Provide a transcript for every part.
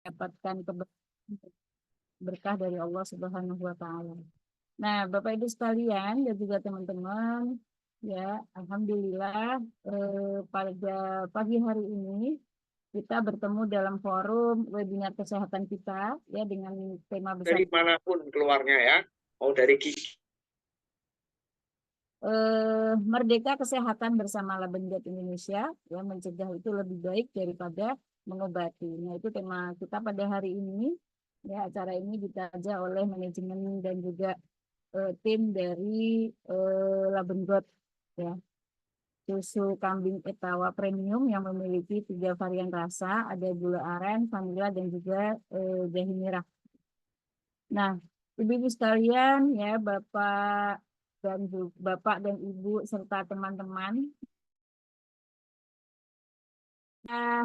mendapatkan berkah dari Allah Subhanahu wa taala. Nah, Bapak Ibu sekalian dan juga teman-teman, ya, alhamdulillah pada pagi hari ini kita bertemu dalam forum webinar kesehatan kita ya dengan tema besar dari manapun keluarnya ya, mau dari gigi. Merdeka Kesehatan bersama Labendet Indonesia, ya, mencegah itu lebih baik daripada mengobati. Nah, itu tema kita pada hari ini. Ya, acara ini ditaja oleh manajemen dan juga tim dari Labengot, ya, susu kambing Etawa Premium yang memiliki 3 varian rasa, ada gula aren, vanila, dan juga jahe merah. Nah, ibu-ibu sekalian, ya, Bapak dan Ibu serta teman-teman,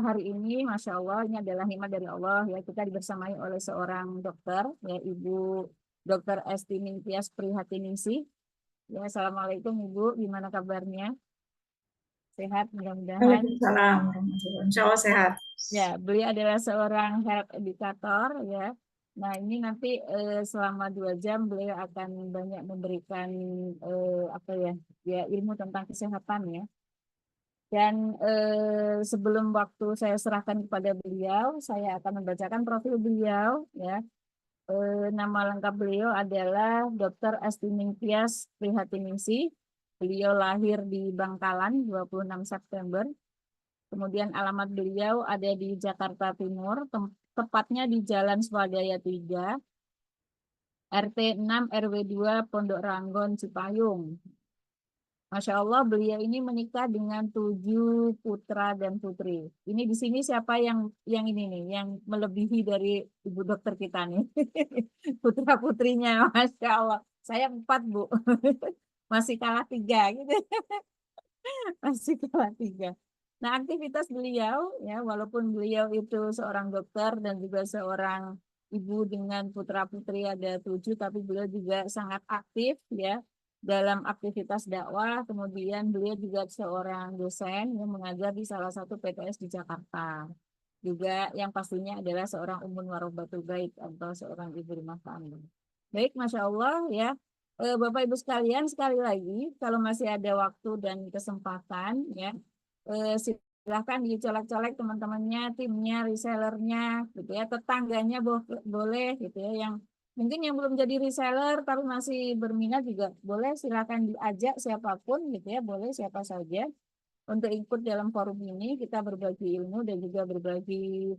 hari ini, Masya Allah, ini adalah nikmat dari Allah, ya, kita dibersamai oleh seorang dokter, ya, Ibu Dr. Esti Ningtyas Prihatiningsih. Ya, Assalamualaikum Ibu, gimana kabarnya? Sehat mudah-mudahan. Waalaikumsalam warahmatullahi. Insya Allah sehat. Ya, beliau adalah seorang health educator, ya. Nah, ini nanti selama 2 jam beliau akan banyak memberikan apa ya, ya, ilmu tentang kesehatan, ya. Dan sebelum waktu saya serahkan kepada beliau, saya akan membacakan profil beliau, ya. Nama lengkap beliau adalah Dr. Esti Ningtyas Prihatiningsih. Beliau lahir di Bangkalan 26 September. Kemudian alamat beliau ada di Jakarta Timur, tepatnya di Jalan Swadaya 3, RT 6 RW 2 Pondok Ranggon Cipayung. Masya Allah, beliau ini menikah dengan 7 putra dan putri. Ini di sini siapa yang ini nih, yang melebihi dari ibu dokter kita nih, putra putrinya, Masya Allah. Saya 4 Bu, masih kalah 3 gitu, masih kalah 3. Nah, aktivitas beliau, ya, walaupun beliau itu seorang dokter dan juga seorang ibu dengan putra putri ada 7, tapi beliau juga sangat aktif, ya, dalam aktivitas dakwah. Kemudian beliau juga seorang dosen yang mengajar di salah satu PTS di Jakarta. Juga yang pastinya adalah seorang umun warobatul bait atau seorang ibu rumah tangga. Baik, Masya Allah, ya. Bapak Ibu sekalian, sekali lagi kalau masih ada waktu dan kesempatan, ya, silahkan dicolek-colek teman-temannya, timnya, resellernya, gitu ya, tetangganya boleh, gitu ya, yang mungkin yang belum jadi reseller tapi masih berminat juga boleh, silahkan diajak siapapun, gitu ya, boleh siapa saja untuk ikut dalam forum ini. Kita berbagi ilmu dan juga berbagi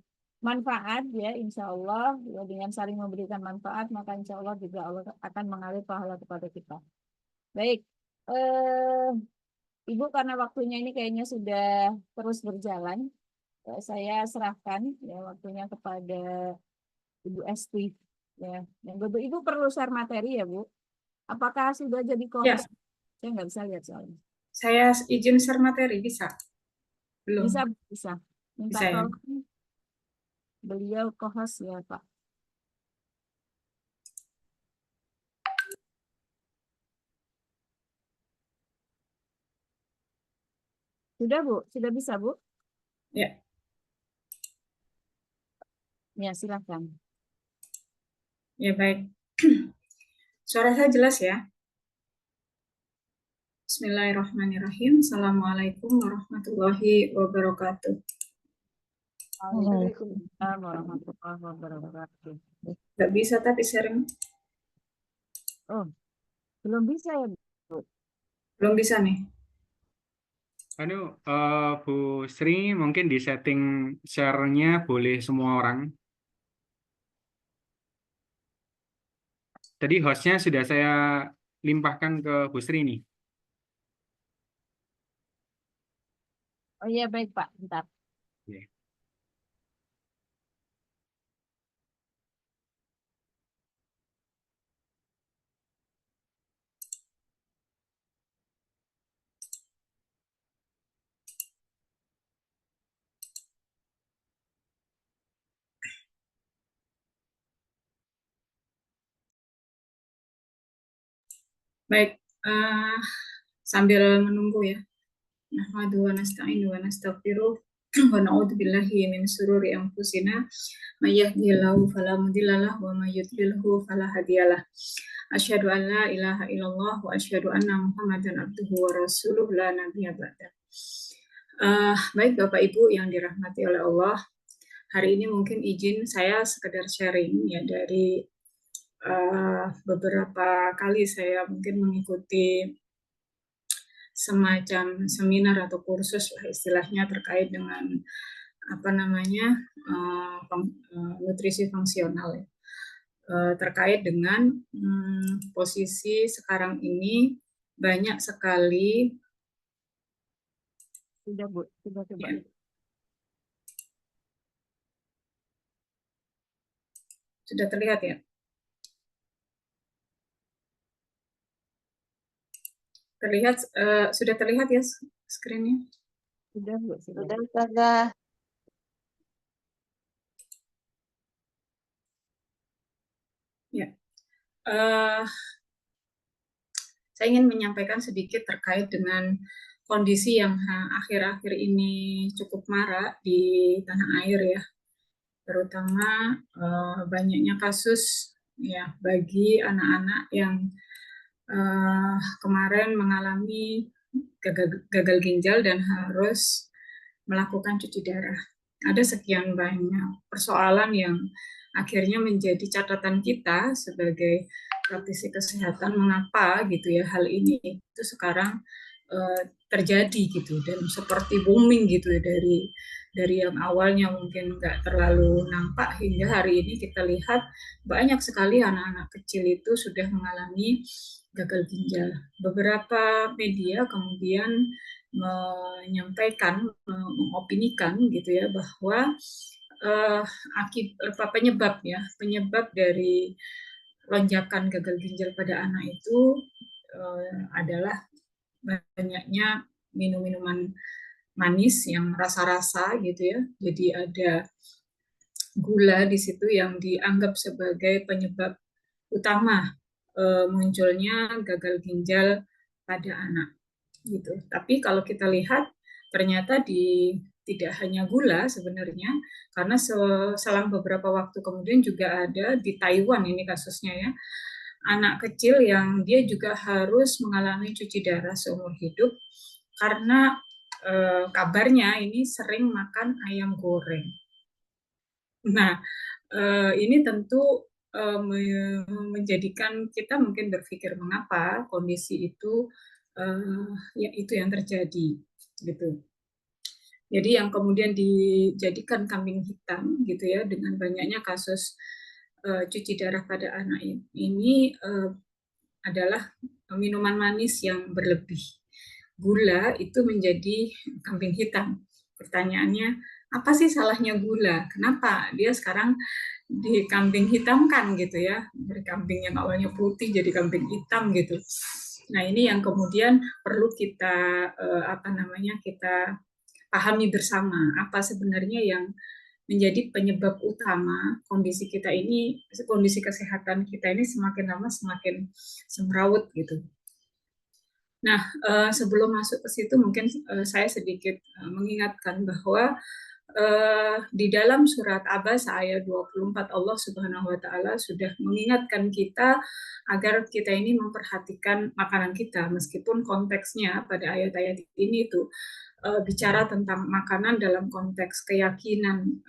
manfaat, ya, insya Allah, ya, dengan saling memberikan manfaat maka insya Allah juga Allah akan mengalir pahala kepada kita. Baik, Ibu, karena waktunya ini kayaknya sudah terus berjalan, saya serahkan, ya, waktunya kepada Ibu Esti. Ya, yang Ibu perlu share materi ya Bu. Apakah sudah jadi Ya, co-host? Saya nggak bisa lihat soalnya. saya izin share materi, bisa? Belum? Bisa, bisa. Minta Bisa ya? tolong beliau co-host ya Pak. Sudah Bu? Sudah bisa Bu? Ya. Ya, silakan. Ya, baik. Suara saya jelas ya? Bismillahirrahmanirrahim. Assalamualaikum warahmatullahi wabarakatuh. Waalaikumsalam warahmatullahi wabarakatuh. Nggak bisa tapi sharing. Oh, belum bisa ya Bu? Belum bisa nih. Bu Sri, mungkin di setting share-nya boleh semua orang. Tadi hostnya sudah saya limpahkan ke Bu Sri nih. Oh iya, baik Pak, bentar. Oke. Baik, sambil menunggu ya. Nahmadu wa nasta'inu wa nastaghfiruh wa na'udzu billahi min syururi anfusina may yahdihillahu fala mudilla lahu wa may yudlilhu fala hadiyalah. Asyhadu an la ilaha illallah wa asyhadu anna Muhammadan abduhu wa rasuluh la nabiyya ba'da. Baik Bapak Ibu yang dirahmati oleh Allah, hari ini mungkin izin saya sekedar sharing ya dari beberapa kali saya mungkin mengikuti semacam seminar atau kursus lah istilahnya terkait dengan apa namanya nutrisi fungsional ya. Terkait dengan posisi sekarang ini banyak sekali Sudah Bu, sudah coba. ya, sudah terlihat ya. Terlihat sudah terlihat ya screen-nya? Sudah Bu, sudah. Sudah. Ya. Saya ingin menyampaikan sedikit terkait dengan kondisi yang akhir-akhir ini cukup marak di tanah air ya, terutama banyaknya kasus ya bagi anak-anak yang kemarin mengalami gagal ginjal dan harus melakukan cuci darah. Ada sekian banyak persoalan yang akhirnya menjadi catatan kita sebagai praktisi kesehatan mengapa gitu ya hal ini itu sekarang terjadi gitu dan seperti booming gitu ya dari yang awalnya mungkin nggak terlalu nampak hingga hari ini kita lihat banyak sekali anak-anak kecil itu sudah mengalami gagal ginjal. Beberapa media kemudian menyampaikan, mengopinikan gitu ya bahwa penyebab dari lonjakan gagal ginjal pada anak itu adalah banyaknya minum-minuman manis yang rasa-rasa gitu ya. Jadi ada gula di situ yang dianggap sebagai penyebab utama munculnya gagal ginjal pada anak gitu. Tapi kalau kita lihat ternyata tidak hanya gula sebenarnya, karena selang beberapa waktu kemudian juga ada di Taiwan ini kasusnya ya, anak kecil yang dia juga harus mengalami cuci darah seumur hidup karena kabarnya ini sering makan ayam goreng. Nah, ini tentu menjadikan kita mungkin berpikir mengapa kondisi itu ya itu yang terjadi gitu. Jadi yang kemudian dijadikan kambing hitam gitu ya dengan banyaknya kasus cuci darah pada anak ini adalah minuman manis yang berlebih. Gula itu menjadi kambing hitam. Pertanyaannya, apa sih salahnya gula? Kenapa dia sekarang dikambing hitamkan gitu ya? Dari kambing yang awalnya putih jadi kambing hitam gitu. Nah, ini yang kemudian perlu kita kita pahami bersama apa sebenarnya yang menjadi penyebab utama kondisi kita ini, kondisi kesehatan kita ini semakin lama semakin semrawut gitu. Nah, sebelum masuk ke situ mungkin saya sedikit mengingatkan bahwa di dalam surat Abasa ayat 24 Allah Subhanahu wa taala sudah mengingatkan kita agar kita ini memperhatikan makanan kita meskipun konteksnya pada ayat-ayat ini itu bicara tentang makanan dalam konteks keyakinan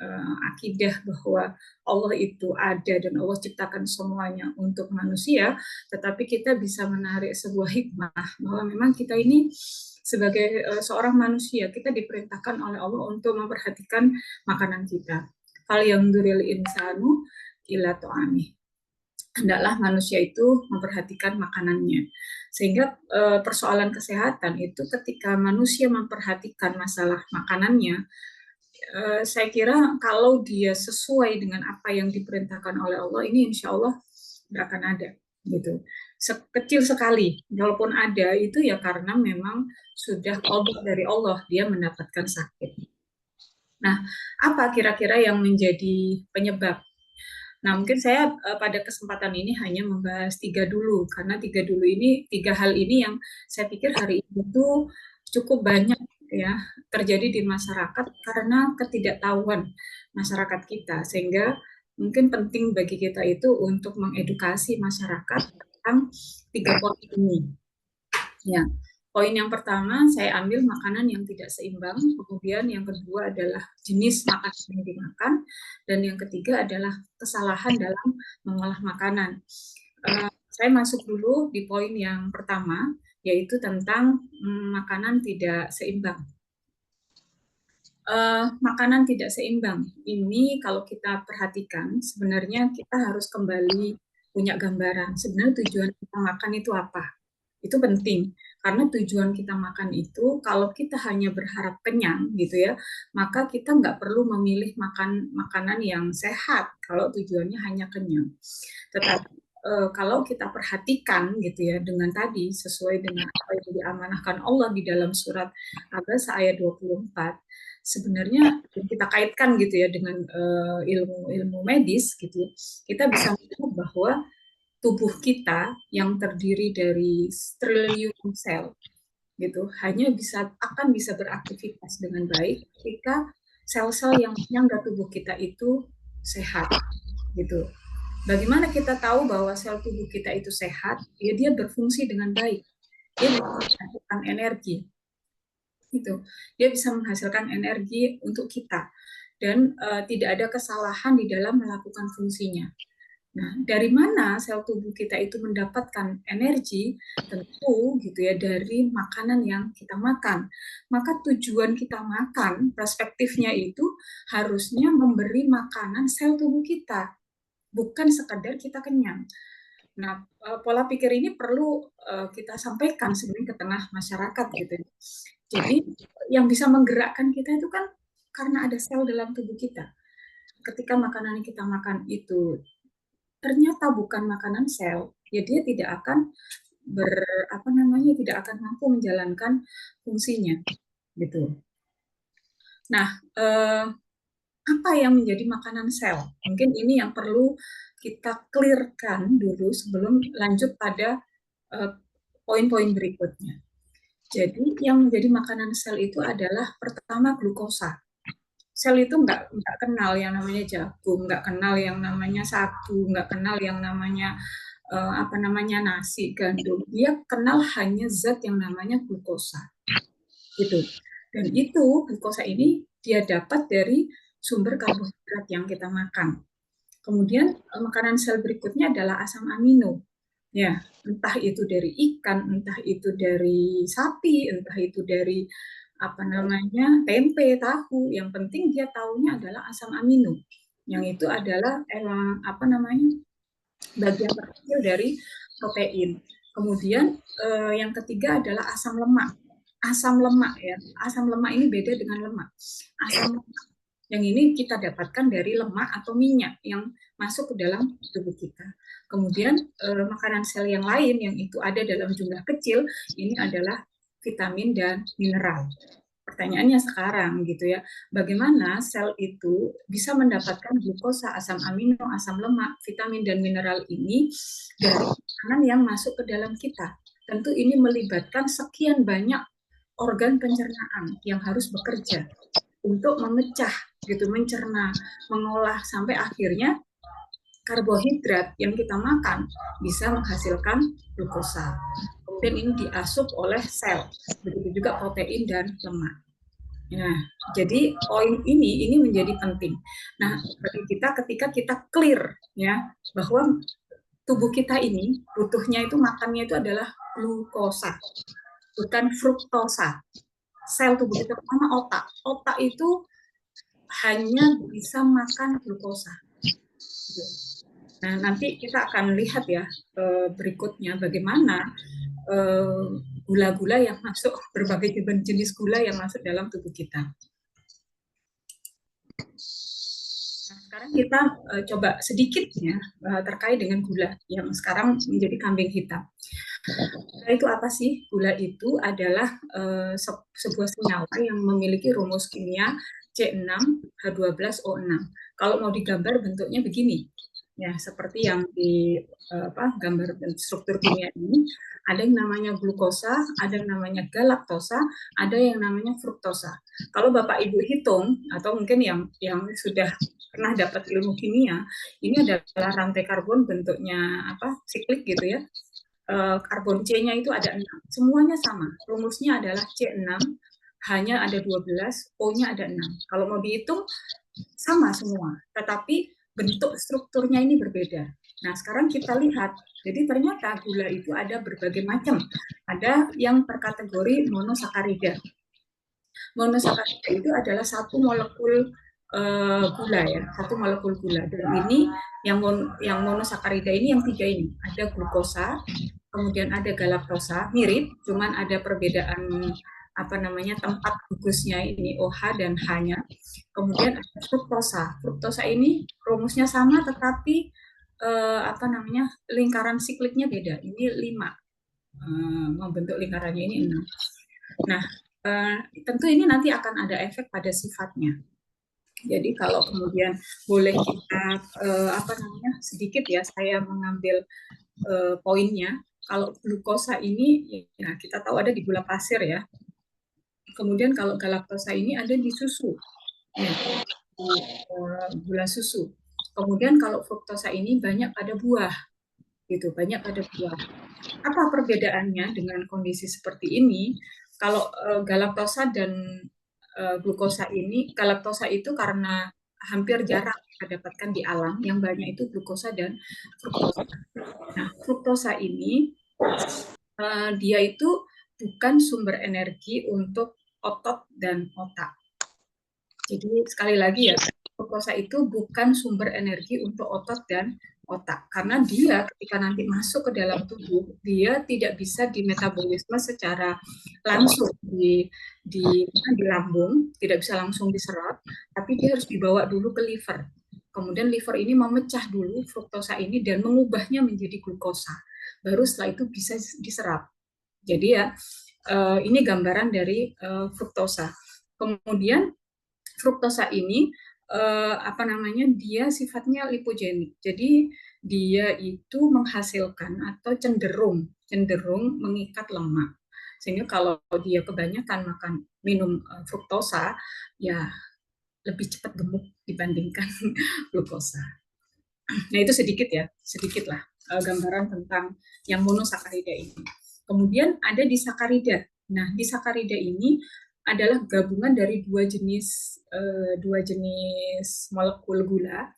akidah bahwa Allah itu ada dan Allah ciptakan semuanya untuk manusia, tetapi kita bisa menarik sebuah hikmah bahwa memang kita ini sebagai seorang manusia kita diperintahkan oleh Allah untuk memperhatikan makanan kita. Fal yanzuril insanu ila ta'amih. Hendaklah manusia itu memperhatikan makanannya. Sehingga persoalan kesehatan itu ketika manusia memperhatikan masalah makanannya, saya kira kalau dia sesuai dengan apa yang diperintahkan oleh Allah, ini insya Allah nggak akan ada gitu. Kecil sekali, walaupun ada itu ya karena memang sudah qada dari Allah dia mendapatkan sakit. Nah, apa kira-kira yang menjadi penyebab? Nah, mungkin saya pada kesempatan ini hanya membahas tiga hal ini yang saya pikir hari ini itu cukup banyak ya terjadi di masyarakat karena ketidaktahuan masyarakat kita, sehingga mungkin penting bagi kita itu untuk mengedukasi masyarakat tentang 3 poin ini. Ya, poin yang pertama saya ambil makanan yang tidak seimbang, kemudian yang kedua adalah jenis makanan yang dimakan, dan yang ketiga adalah kesalahan dalam mengolah makanan. Saya masuk dulu di poin yang pertama, yaitu tentang makanan tidak seimbang. Makanan tidak seimbang ini kalau kita perhatikan sebenarnya kita harus kembali punya gambaran sebenarnya tujuan kita makan itu apa. Itu penting karena tujuan kita makan itu kalau kita hanya berharap kenyang gitu ya, maka kita nggak perlu memilih makanan yang sehat kalau tujuannya hanya kenyang. Tetapi kalau kita perhatikan gitu ya dengan tadi sesuai dengan apa yang diamanahkan Allah di dalam surat Abasa ayat 24, sebenarnya kita kaitkan gitu ya dengan ilmu medis gitu, kita bisa melihat bahwa tubuh kita yang terdiri dari triliun sel gitu hanya akan bisa beraktivitas dengan baik ketika sel-sel yang menyangga tubuh kita itu sehat gitu. Bagaimana kita tahu bahwa sel tubuh kita itu sehat? Ya dia berfungsi dengan baik. Dia bisa menghasilkan energi. Gitu. Dia bisa menghasilkan energi untuk kita dan tidak ada kesalahan di dalam melakukan fungsinya. Nah, dari mana sel tubuh kita itu mendapatkan energi? Tentu gitu ya dari makanan yang kita makan. Maka tujuan kita makan, perspektifnya itu harusnya memberi makanan sel tubuh kita, bukan sekedar kita kenyang. Nah, pola pikir ini perlu kita sampaikan sebenarnya ke tengah masyarakat gitu. Jadi yang bisa menggerakkan kita itu kan karena ada sel dalam tubuh kita. Ketika makanan yang kita makan itu ternyata bukan makanan sel, ya dia tidak akan tidak akan mampu menjalankan fungsinya, gitu. Nah, apa yang menjadi makanan sel? Mungkin ini yang perlu kita clearkan dulu sebelum lanjut pada poin-poin berikutnya. Jadi yang menjadi makanan sel itu adalah pertama glukosa. Sel itu nggak kenal yang namanya jagung, nggak kenal yang namanya sagu, nggak kenal yang namanya nasi, gandum. Dia kenal hanya zat yang namanya glukosa, gitu. Dan itu glukosa ini dia dapat dari sumber karbohidrat yang kita makan. Kemudian makanan sel berikutnya adalah asam amino. Ya, entah itu dari ikan, entah itu dari sapi, entah itu dari tempe, tahu. Yang penting dia tahunya adalah asam amino. Yang itu adalah bagian terkecil dari protein. Kemudian yang ketiga adalah asam lemak. Asam lemak ya. Asam lemak ini beda dengan lemak. Asam lemak yang ini kita dapatkan dari lemak atau minyak yang masuk ke dalam tubuh kita. Kemudian makanan sel yang lain yang itu ada dalam jumlah kecil ini adalah vitamin dan mineral. Pertanyaannya sekarang gitu ya, bagaimana sel itu bisa mendapatkan glukosa, asam amino, asam lemak, vitamin dan mineral ini dari makanan yang masuk ke dalam kita. Tentu ini melibatkan sekian banyak organ pencernaan yang harus bekerja untuk memecah gitu, mencerna, mengolah sampai akhirnya karbohidrat yang kita makan bisa menghasilkan glukosa. Kemudian ini diasup oleh sel, begitu juga protein dan lemak. Nah, jadi poin ini menjadi penting. Nah, bagi kita ketika kita clear ya bahwa tubuh kita ini butuhnya itu makannya itu adalah glukosa, bukan fruktosa. Sel tubuh kita pertama otak. Otak itu hanya bisa makan glukosa. Nah, nanti kita akan lihat ya berikutnya bagaimana gula-gula yang masuk, berbagai jenis gula yang masuk dalam tubuh kita. Nah, sekarang kita coba sedikit ya terkait dengan gula yang sekarang menjadi kambing hitam. Gula itu apa sih? Gula itu adalah sebuah senyawa yang memiliki rumus kimia C6H12O6. Kalau mau digambar bentuknya begini. Ya, seperti yang di gambar struktur kimia ini, Ada yang namanya glukosa, ada yang namanya galaktosa, ada yang namanya fruktosa. Kalau Bapak Ibu hitung, atau mungkin yang sudah pernah dapat ilmu kimia, ini adalah rantai karbon bentuknya siklik gitu ya. Karbon C-nya itu ada 6. Semuanya sama. Rumusnya adalah C6, hanya ada 12, O-nya ada 6. Kalau mau dihitung, sama semua. Tetapi bentuk strukturnya ini berbeda. Nah, sekarang kita lihat. Jadi ternyata gula itu ada berbagai macam. Ada yang berkategori monosakarida. Monosakarida itu adalah satu molekul gula ya, satu molekul gula. Dan ini yang monosakarida ini yang 3 ini. Ada glukosa, kemudian ada galaktosa, mirip, cuman ada perbedaan tempat gugusnya ini OH dan H-nya. Kemudian ada fruktosa. Fruktosa ini rumusnya sama tetapi lingkaran sikliknya beda. Ini 5. Membentuk lingkarannya ini 6. Nah, tentu ini nanti akan ada efek pada sifatnya. Jadi kalau kemudian boleh kita sedikit ya saya mengambil poinnya. Kalau glukosa ini ya kita tahu ada di gula pasir ya. Kemudian kalau galaktosa ini ada di susu. Ya, gula susu. Kemudian kalau fruktosa ini banyak pada buah. Gitu, banyak pada buah. Apa perbedaannya dengan kondisi seperti ini? Kalau galaktosa dan glukosa ini, galaktosa itu karena hampir jarang kita dapatkan di alam, yang banyak itu glukosa dan fruktosa. Nah, fruktosa ini dia itu bukan sumber energi untuk otot dan otak. Jadi sekali lagi ya, glukosa itu bukan sumber energi untuk otot dan otak, karena dia ketika nanti masuk ke dalam tubuh, dia tidak bisa dimetabolisme secara langsung di lambung, tidak bisa langsung diserap, tapi dia harus dibawa dulu ke liver. Kemudian liver ini memecah dulu fruktosa ini dan mengubahnya menjadi glukosa. Baru setelah itu bisa diserap. Jadi ya, ini gambaran dari fruktosa. Kemudian fruktosa ini dia sifatnya lipogenik. Jadi dia itu menghasilkan atau cenderung mengikat lemak. Sehingga kalau dia kebanyakan minum fruktosa, ya lebih cepat gemuk dibandingkan glukosa. Nah, itu sedikit lah gambaran tentang yang monosakarida ini. Kemudian ada disakarida. Nah, disakarida ini adalah gabungan dari dua jenis molekul gula.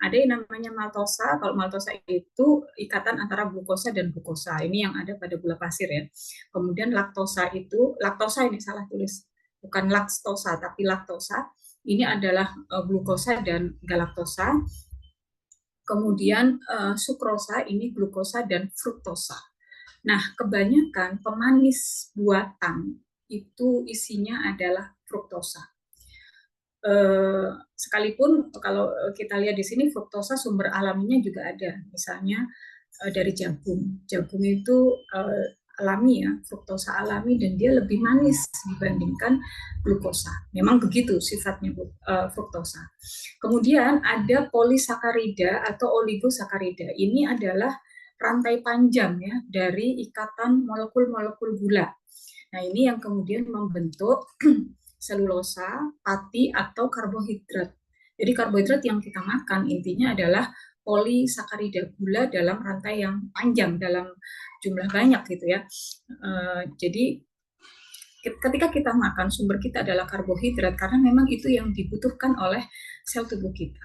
Ada yang namanya maltosa. Kalau maltosa itu ikatan antara glukosa dan glukosa. Ini yang ada pada gula pasir ya. Kemudian laktosa ini salah tulis, bukan laktosa tapi laktosa. Ini adalah glukosa dan galaktosa. Kemudian sukrosa ini glukosa dan fruktosa. Nah, kebanyakan pemanis buatan itu isinya adalah fruktosa. Sekalipun kalau kita lihat di sini fruktosa sumber alaminya juga ada, misalnya dari jagung. Jagung itu alami ya, fruktosa alami, dan dia lebih manis dibandingkan glukosa. Memang begitu sifatnya fruktosa. Kemudian ada polisakarida atau oligosakarida. Ini adalah rantai panjang ya dari ikatan molekul-molekul gula. Nah, ini yang kemudian membentuk selulosa, pati, atau karbohidrat. Jadi karbohidrat yang kita makan intinya adalah polisakarida, gula dalam rantai yang panjang, dalam jumlah banyak gitu ya. Jadi ketika kita makan, sumber kita adalah karbohidrat karena memang itu yang dibutuhkan oleh sel tubuh kita.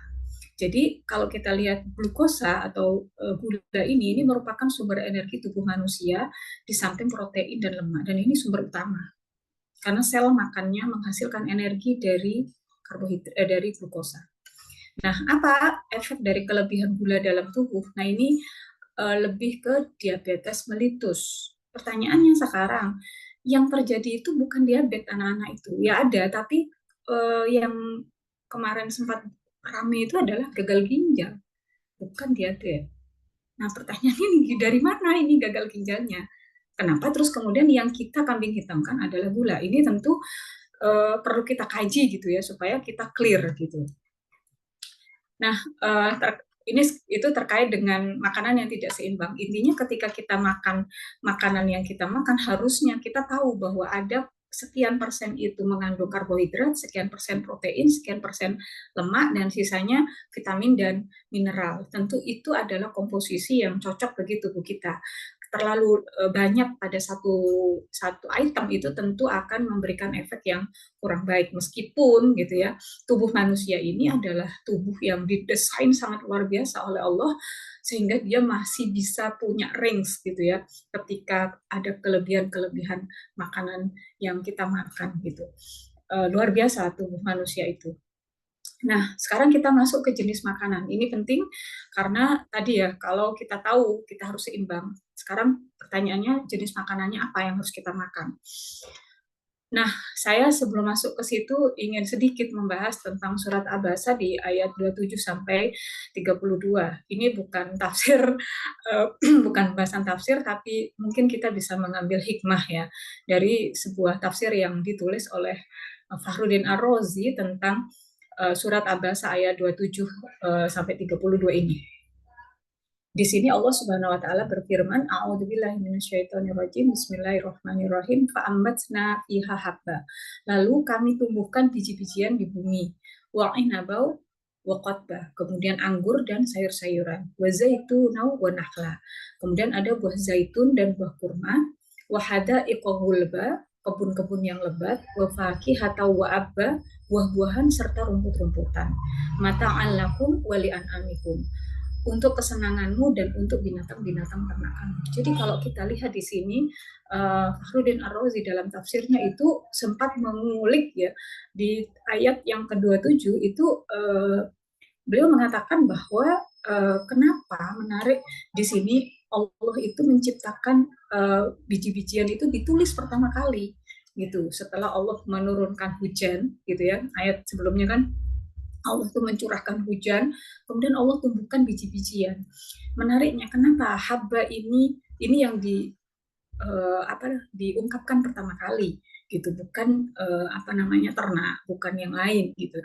Jadi kalau kita lihat glukosa atau gula ini merupakan sumber energi tubuh manusia di samping protein dan lemak, dan ini sumber utama. Karena sel makannya menghasilkan energi dari karbohidrat, dari glukosa. Nah, apa efek dari kelebihan gula dalam tubuh? Nah, ini lebih ke diabetes mellitus. Pertanyaannya sekarang, yang terjadi itu bukan diabetes anak-anak itu. Ya ada, tapi yang kemarin sempat ramai itu adalah gagal ginjal, bukan diabetes. Nah, pertanyaannya ini dari mana ini gagal ginjalnya? Kenapa terus kemudian yang kita kambing hitamkan adalah gula? Ini tentu perlu kita kaji gitu ya supaya kita clear gitu. Nah, itu terkait dengan makanan yang tidak seimbang. Intinya ketika kita makan makanan yang kita makan, harusnya kita tahu bahwa ada sekian persen itu mengandung karbohidrat, sekian persen protein, sekian persen lemak, dan sisanya vitamin dan mineral. Tentu itu adalah komposisi yang cocok bagi tubuh kita. Terlalu banyak pada satu item itu tentu akan memberikan efek yang kurang baik, meskipun gitu ya, tubuh manusia ini adalah tubuh yang didesain sangat luar biasa oleh Allah, sehingga dia masih bisa punya range gitu ya ketika ada kelebihan-kelebihan makanan yang kita makan gitu. Luar biasa tubuh manusia itu. Nah, sekarang kita masuk ke jenis makanan. Ini penting karena tadi ya, kalau kita tahu kita harus seimbang. Sekarang pertanyaannya, jenis makanannya apa yang harus kita makan. Nah, saya sebelum masuk ke situ ingin sedikit membahas tentang surat Abasa di ayat 27 sampai 32. Ini bukan tafsir, bukan bahasan tafsir, tapi mungkin kita bisa mengambil hikmah ya dari sebuah tafsir yang ditulis oleh Fakhruddin Ar-Razi tentang surat Abasa ayat 27 sampai 32 ini. Di sini Allah Subhanahu wa taala berfirman, A'udzubillahi minasyaitonirrajim, Bismillahirrahmanirrahim, fa'ambatna fiha habba. Lalu kami tumbuhkan biji-bijian di bumi, wa inabau wa qatbah, kemudian anggur dan sayur-sayuran, wa zaituna wa nakhla. Kemudian ada buah zaitun dan buah kurma, wa hadaiqa ghulba, kebun-kebun yang lebat, wa fakihata wa abba, buah-buahan serta rumput-rumputan. Mata'an lakum wa li'an'amikum, untuk kesenanganmu dan untuk binatang-binatang ternakanmu. Jadi kalau kita lihat di sini, Fakhruddin Ar-Razi dalam tafsirnya itu sempat mengulik ya di ayat yang ke-27 itu beliau mengatakan bahwa kenapa menarik di sini Allah itu menciptakan biji-bijian itu ditulis pertama kali gitu setelah Allah menurunkan hujan gitu ya. Ayat sebelumnya kan Allah itu mencurahkan hujan, kemudian Allah tumbuhkan biji-bijian. Menariknya, kenapa habba ini yang diungkapkan pertama kali, gitu, bukan ternak, bukan yang lain, gitu.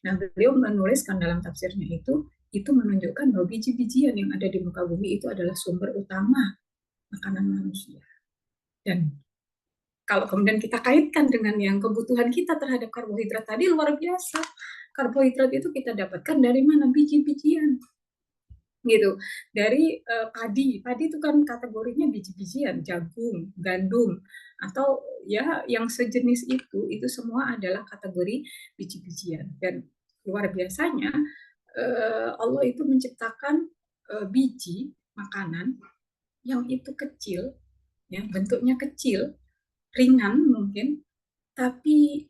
Nah, beliau menuliskan dalam tafsirnya itu menunjukkan bahwa biji-bijian yang ada di muka bumi itu adalah sumber utama makanan manusia. Dan kalau kemudian kita kaitkan dengan yang kebutuhan kita terhadap karbohidrat tadi, luar biasa. Karbohidrat itu kita dapatkan dari mana? Biji-bijian. Gitu. Dari padi. Padi itu kan kategorinya biji-bijian, jagung, gandum, atau ya yang sejenis itu semua adalah kategori biji-bijian. Dan luar biasanya Allah itu menciptakan biji makanan yang itu kecil, ya, bentuknya kecil, ringan mungkin, tapi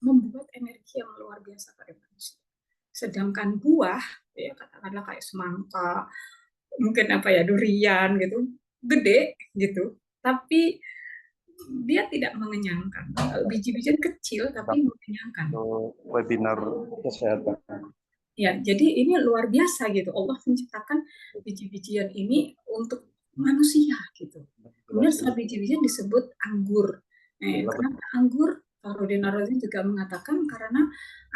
membuat energi yang luar biasa pada manusia. Sedangkan buah, ya katakanlah kayak semangka, mungkin durian gitu, gede gitu, tapi dia tidak mengenyangkan. Biji-bijian kecil tapi mengenyangkan. Webinar kesehatan. Ya, jadi ini luar biasa gitu. Allah menciptakan biji-bijian ini untuk manusia gitu. Kemudian setelah biji-bijian disebut anggur. Kenapa anggur? Fakhruddin Ar-Razi juga mengatakan karena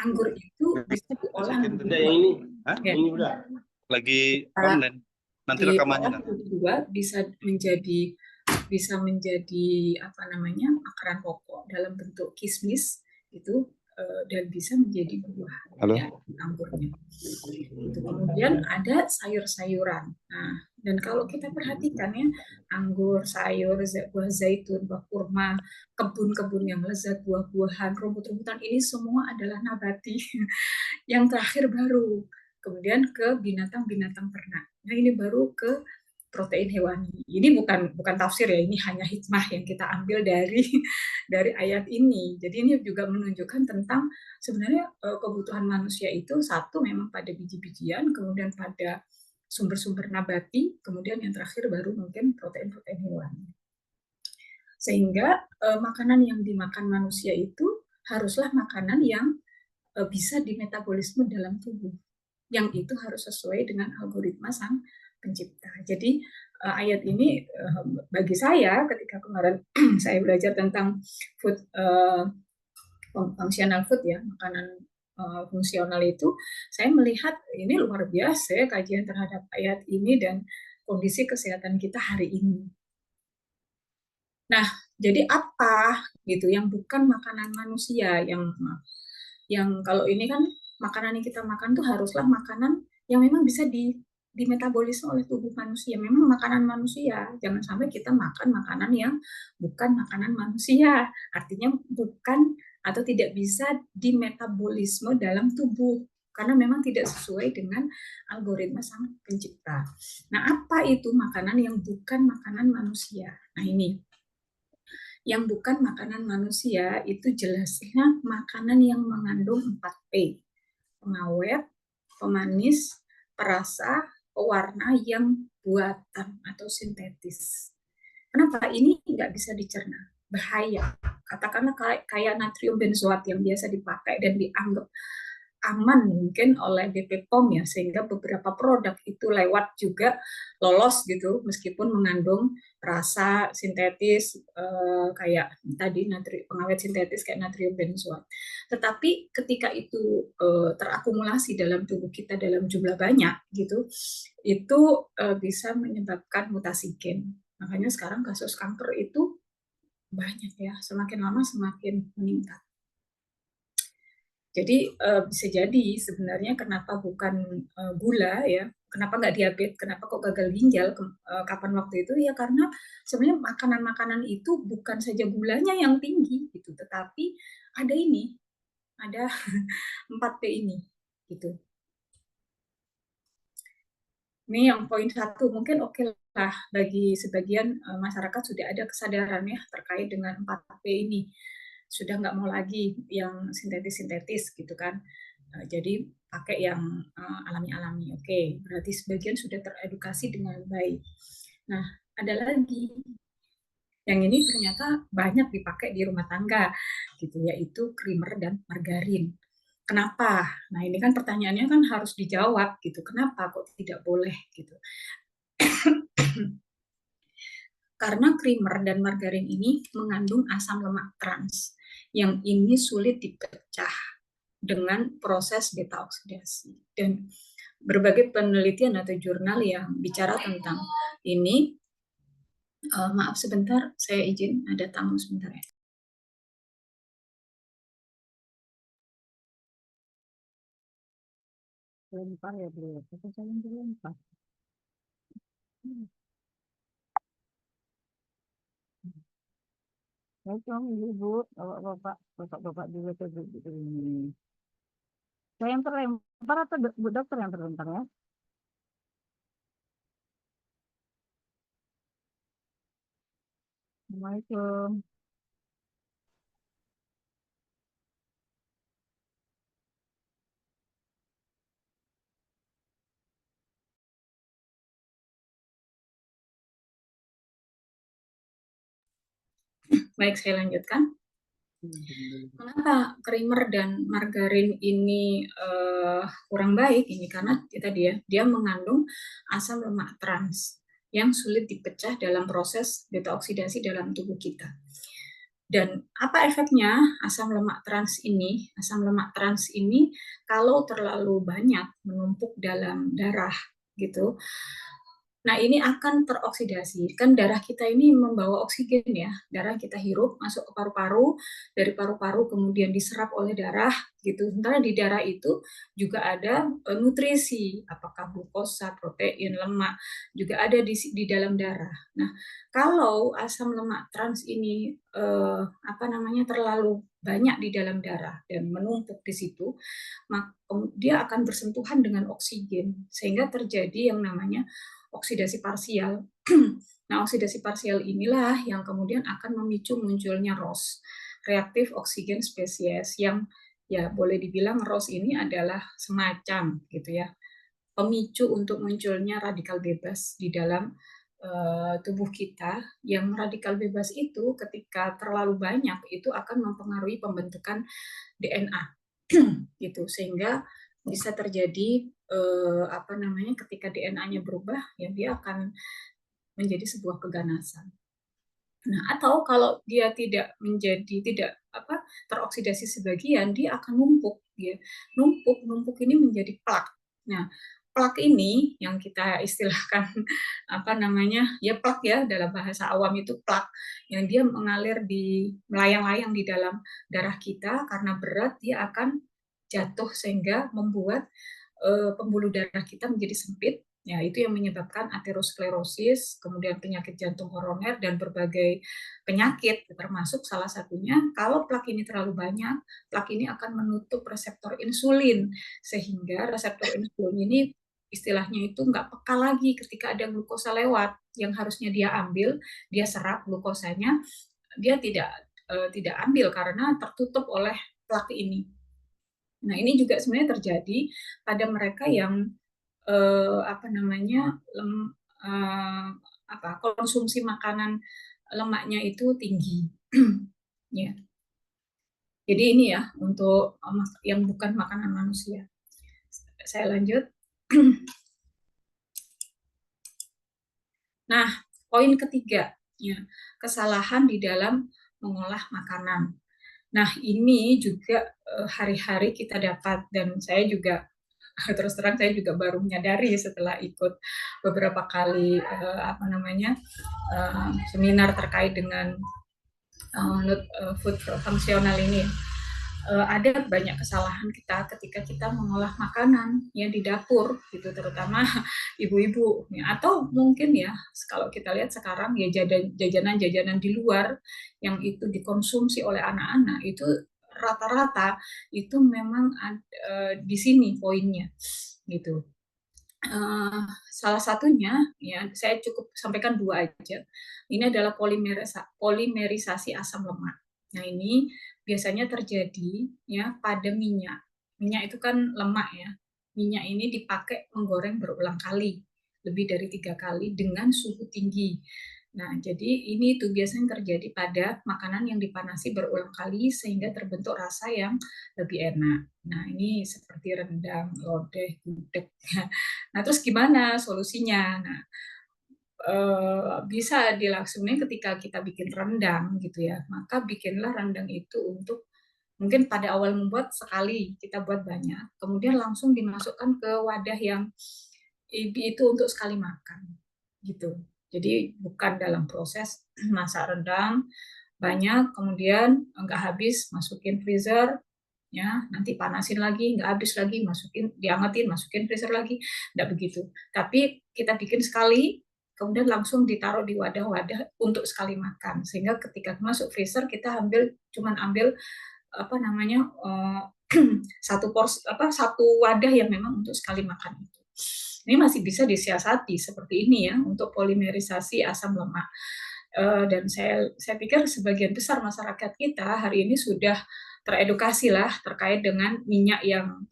anggur itu bisa diolah ini udah lagi online. Nanti rekamannya juga bisa menjadi makanan pokok dalam bentuk kismis itu, dan bisa menjadi buah ya, anggurnya. Itu kemudian ada sayur-sayuran. Nah, dan kalau kita perhatikan ya, anggur, sayur, buah zaitun, buah kurma, kebun-kebun yang lezat, buah-buahan, rumput-rumputan, ini semua adalah nabati. Yang terakhir baru kemudian ke binatang-binatang ternak. Nah, ini baru ke protein hewani. Ini bukan tafsir ya, ini hanya hikmah yang kita ambil dari ayat ini. Jadi ini juga menunjukkan tentang sebenarnya kebutuhan manusia itu satu memang pada biji-bijian, kemudian pada sumber-sumber nabati, kemudian yang terakhir baru mungkin protein-protein hewani. Sehingga makanan yang dimakan manusia itu haruslah makanan yang bisa dimetabolisme dalam tubuh. Yang itu harus sesuai dengan algoritma sang pencipta. Jadi ayat ini bagi saya ketika kemarin saya belajar tentang food, functional food ya, makanan fungsional itu, saya melihat ini luar biasa ya kajian terhadap ayat ini dan kondisi kesehatan kita hari ini. Nah, jadi apa gitu yang bukan makanan manusia yang kalau ini kan makanan yang kita makan tuh haruslah makanan yang memang bisa dimetabolisme oleh tubuh manusia. Memang makanan manusia. Jangan sampai kita makan makanan yang bukan makanan manusia. Artinya bukan atau tidak bisa dimetabolisme dalam tubuh karena memang tidak sesuai dengan algoritma sang pencipta. Nah, apa itu makanan yang bukan makanan manusia? Nah, ini yang bukan makanan manusia itu jelasnya makanan yang mengandung 4P. Pengawet, pemanis, perasa, pewarna yang buatan atau sintetis. Kenapa? Ini nggak bisa dicerna. Bahaya. Katakanlah kayak natrium benzoat yang biasa dipakai dan dianggap aman mungkin oleh BP POM ya, sehingga beberapa produk itu lewat juga lolos gitu meskipun mengandung rasa sintetis kayak tadi pengawet sintetis kayak natrium benzoat. Tetapi ketika itu terakumulasi dalam tubuh kita dalam jumlah banyak gitu, itu bisa menyebabkan mutasi gen. Makanya sekarang kasus kanker itu banyak ya, semakin lama semakin meningkat. Jadi bisa jadi sebenarnya kenapa bukan gula ya, kenapa nggak diabetes, kenapa kok gagal ginjal kapan waktu itu ya karena sebenarnya makanan-makanan itu bukan saja gulanya yang tinggi gitu, tetapi ada 4P ini gitu. Ini yang poin 1 mungkin oke lah bagi sebagian masyarakat sudah ada kesadaran ya terkait dengan 4P ini. Sudah nggak mau lagi yang sintetis-sintetis gitu kan. Jadi pakai yang alami-alami. Oke, berarti sebagian sudah teredukasi dengan baik. Nah, ada lagi yang ini ternyata banyak dipakai di rumah tangga gitu, yaitu creamer dan margarin. Kenapa? Nah, ini kan pertanyaannya kan harus dijawab gitu. Kenapa kok tidak boleh gitu? Karena creamer dan margarin ini mengandung asam lemak trans yang ini sulit dipecah dengan proses beta oksidasi. Dan berbagai penelitian atau jurnal yang bicara tentang ini, maaf sebentar, saya izin ada tamu sebentar ya. Lempar ya beliau, tapi saya lempar. Assalamualaikum Ibu, bapak-bapak juga ini. Saya yang terlempar atau Bu Dokter yang terlempar ya? Assalamualaikum. Baik, saya lanjutkan. Mengapa creamer dan margarin ini kurang baik? Ini karena tadi ya, dia mengandung asam lemak trans yang sulit dipecah dalam proses beta oksidasi dalam tubuh kita. Dan apa efeknya asam lemak trans ini? Asam lemak trans ini kalau terlalu banyak menumpuk dalam darah gitu, nah, ini akan teroksidasi. Kan darah kita ini membawa oksigen ya. Darah kita hirup masuk ke paru-paru, dari paru-paru kemudian diserap oleh darah gitu. Sementara di darah itu juga ada nutrisi, apakah glukosa, protein, lemak, juga ada di dalam darah. Nah, kalau asam lemak trans ini terlalu banyak di dalam darah dan menumpuk di situ, maka dia akan bersentuhan dengan oksigen sehingga terjadi yang namanya oksidasi parsial. Nah, oksidasi parsial inilah yang kemudian akan memicu munculnya ROS, reaktif oksigen spesies, yang ya boleh dibilang ROS ini adalah semacam gitu ya, pemicu untuk munculnya radikal bebas di dalam tubuh kita, yang radikal bebas itu ketika terlalu banyak itu akan mempengaruhi pembentukan DNA gitu, sehingga bisa terjadi ketika DNA-nya berubah ya dia akan menjadi sebuah keganasan. Nah, atau kalau dia tidak teroksidasi sebagian, dia akan numpuk, ya. Numpuk ini menjadi plak. Nah, plak ini yang kita istilahkan plak ya, dalam bahasa awam itu plak, yang dia mengalir melayang-layang di dalam darah kita. Karena berat, dia akan jatuh sehingga membuat pembuluh darah kita menjadi sempit. Ya, itu yang menyebabkan aterosklerosis, kemudian penyakit jantung koroner, dan berbagai penyakit, termasuk salah satunya kalau plak ini terlalu banyak, plak ini akan menutup reseptor insulin, sehingga reseptor insulin ini istilahnya itu nggak peka lagi ketika ada glukosa lewat, yang harusnya dia ambil, dia serap glukosanya, dia tidak ambil karena tertutup oleh plak ini. Nah, ini juga sebenarnya terjadi pada mereka yang konsumsi makanan lemaknya itu tinggi. Ya. Jadi ini ya untuk yang bukan makanan manusia. Saya lanjut. Nah, poin ketiga, ya, kesalahan di dalam mengolah makanan. Nah, ini juga hari-hari kita dapat, dan saya juga terus terang saya juga baru menyadari setelah ikut beberapa kali seminar terkait dengan food fungsional ini. Ada banyak kesalahan kita ketika kita mengolah makanan ya di dapur gitu, terutama ibu-ibu ya, atau mungkin ya kalau kita lihat sekarang ya jajanan-jajanan di luar yang itu dikonsumsi oleh anak-anak itu rata-rata itu memang di sini poinnya gitu. Salah satunya ya saya cukup sampaikan dua aja. Ini adalah polimerisasi asam lemak. Nah, ini biasanya terjadi ya pada minyak. Minyak itu kan lemak ya. Minyak ini dipakai menggoreng berulang kali, lebih dari 3 kali dengan suhu tinggi. Nah, jadi ini tuh biasanya terjadi pada makanan yang dipanasi berulang kali sehingga terbentuk rasa yang lebih enak. Nah, ini seperti rendang, lodeh, gudeg. Nah, terus gimana solusinya? Nah, bisa dilaksanakan ketika kita bikin rendang gitu ya. Maka bikinlah rendang itu untuk mungkin pada awal membuat sekali, kita buat banyak, kemudian langsung dimasukkan ke wadah yang itu untuk sekali makan gitu. Jadi bukan dalam proses masak rendang banyak, kemudian nggak habis masukin freezer, ya nanti panasin lagi, nggak habis lagi masukin, diangetin, masukin freezer lagi, nggak begitu. Tapi kita bikin sekali, kemudian langsung ditaruh di wadah-wadah untuk sekali makan, sehingga ketika masuk freezer kita cuman ambil satu wadah yang memang untuk sekali makan itu. Ini masih bisa disiasati seperti ini ya untuk polimerisasi asam lemak. Dan saya pikir sebagian besar masyarakat kita hari ini sudah teredukasi lah terkait dengan minyak yang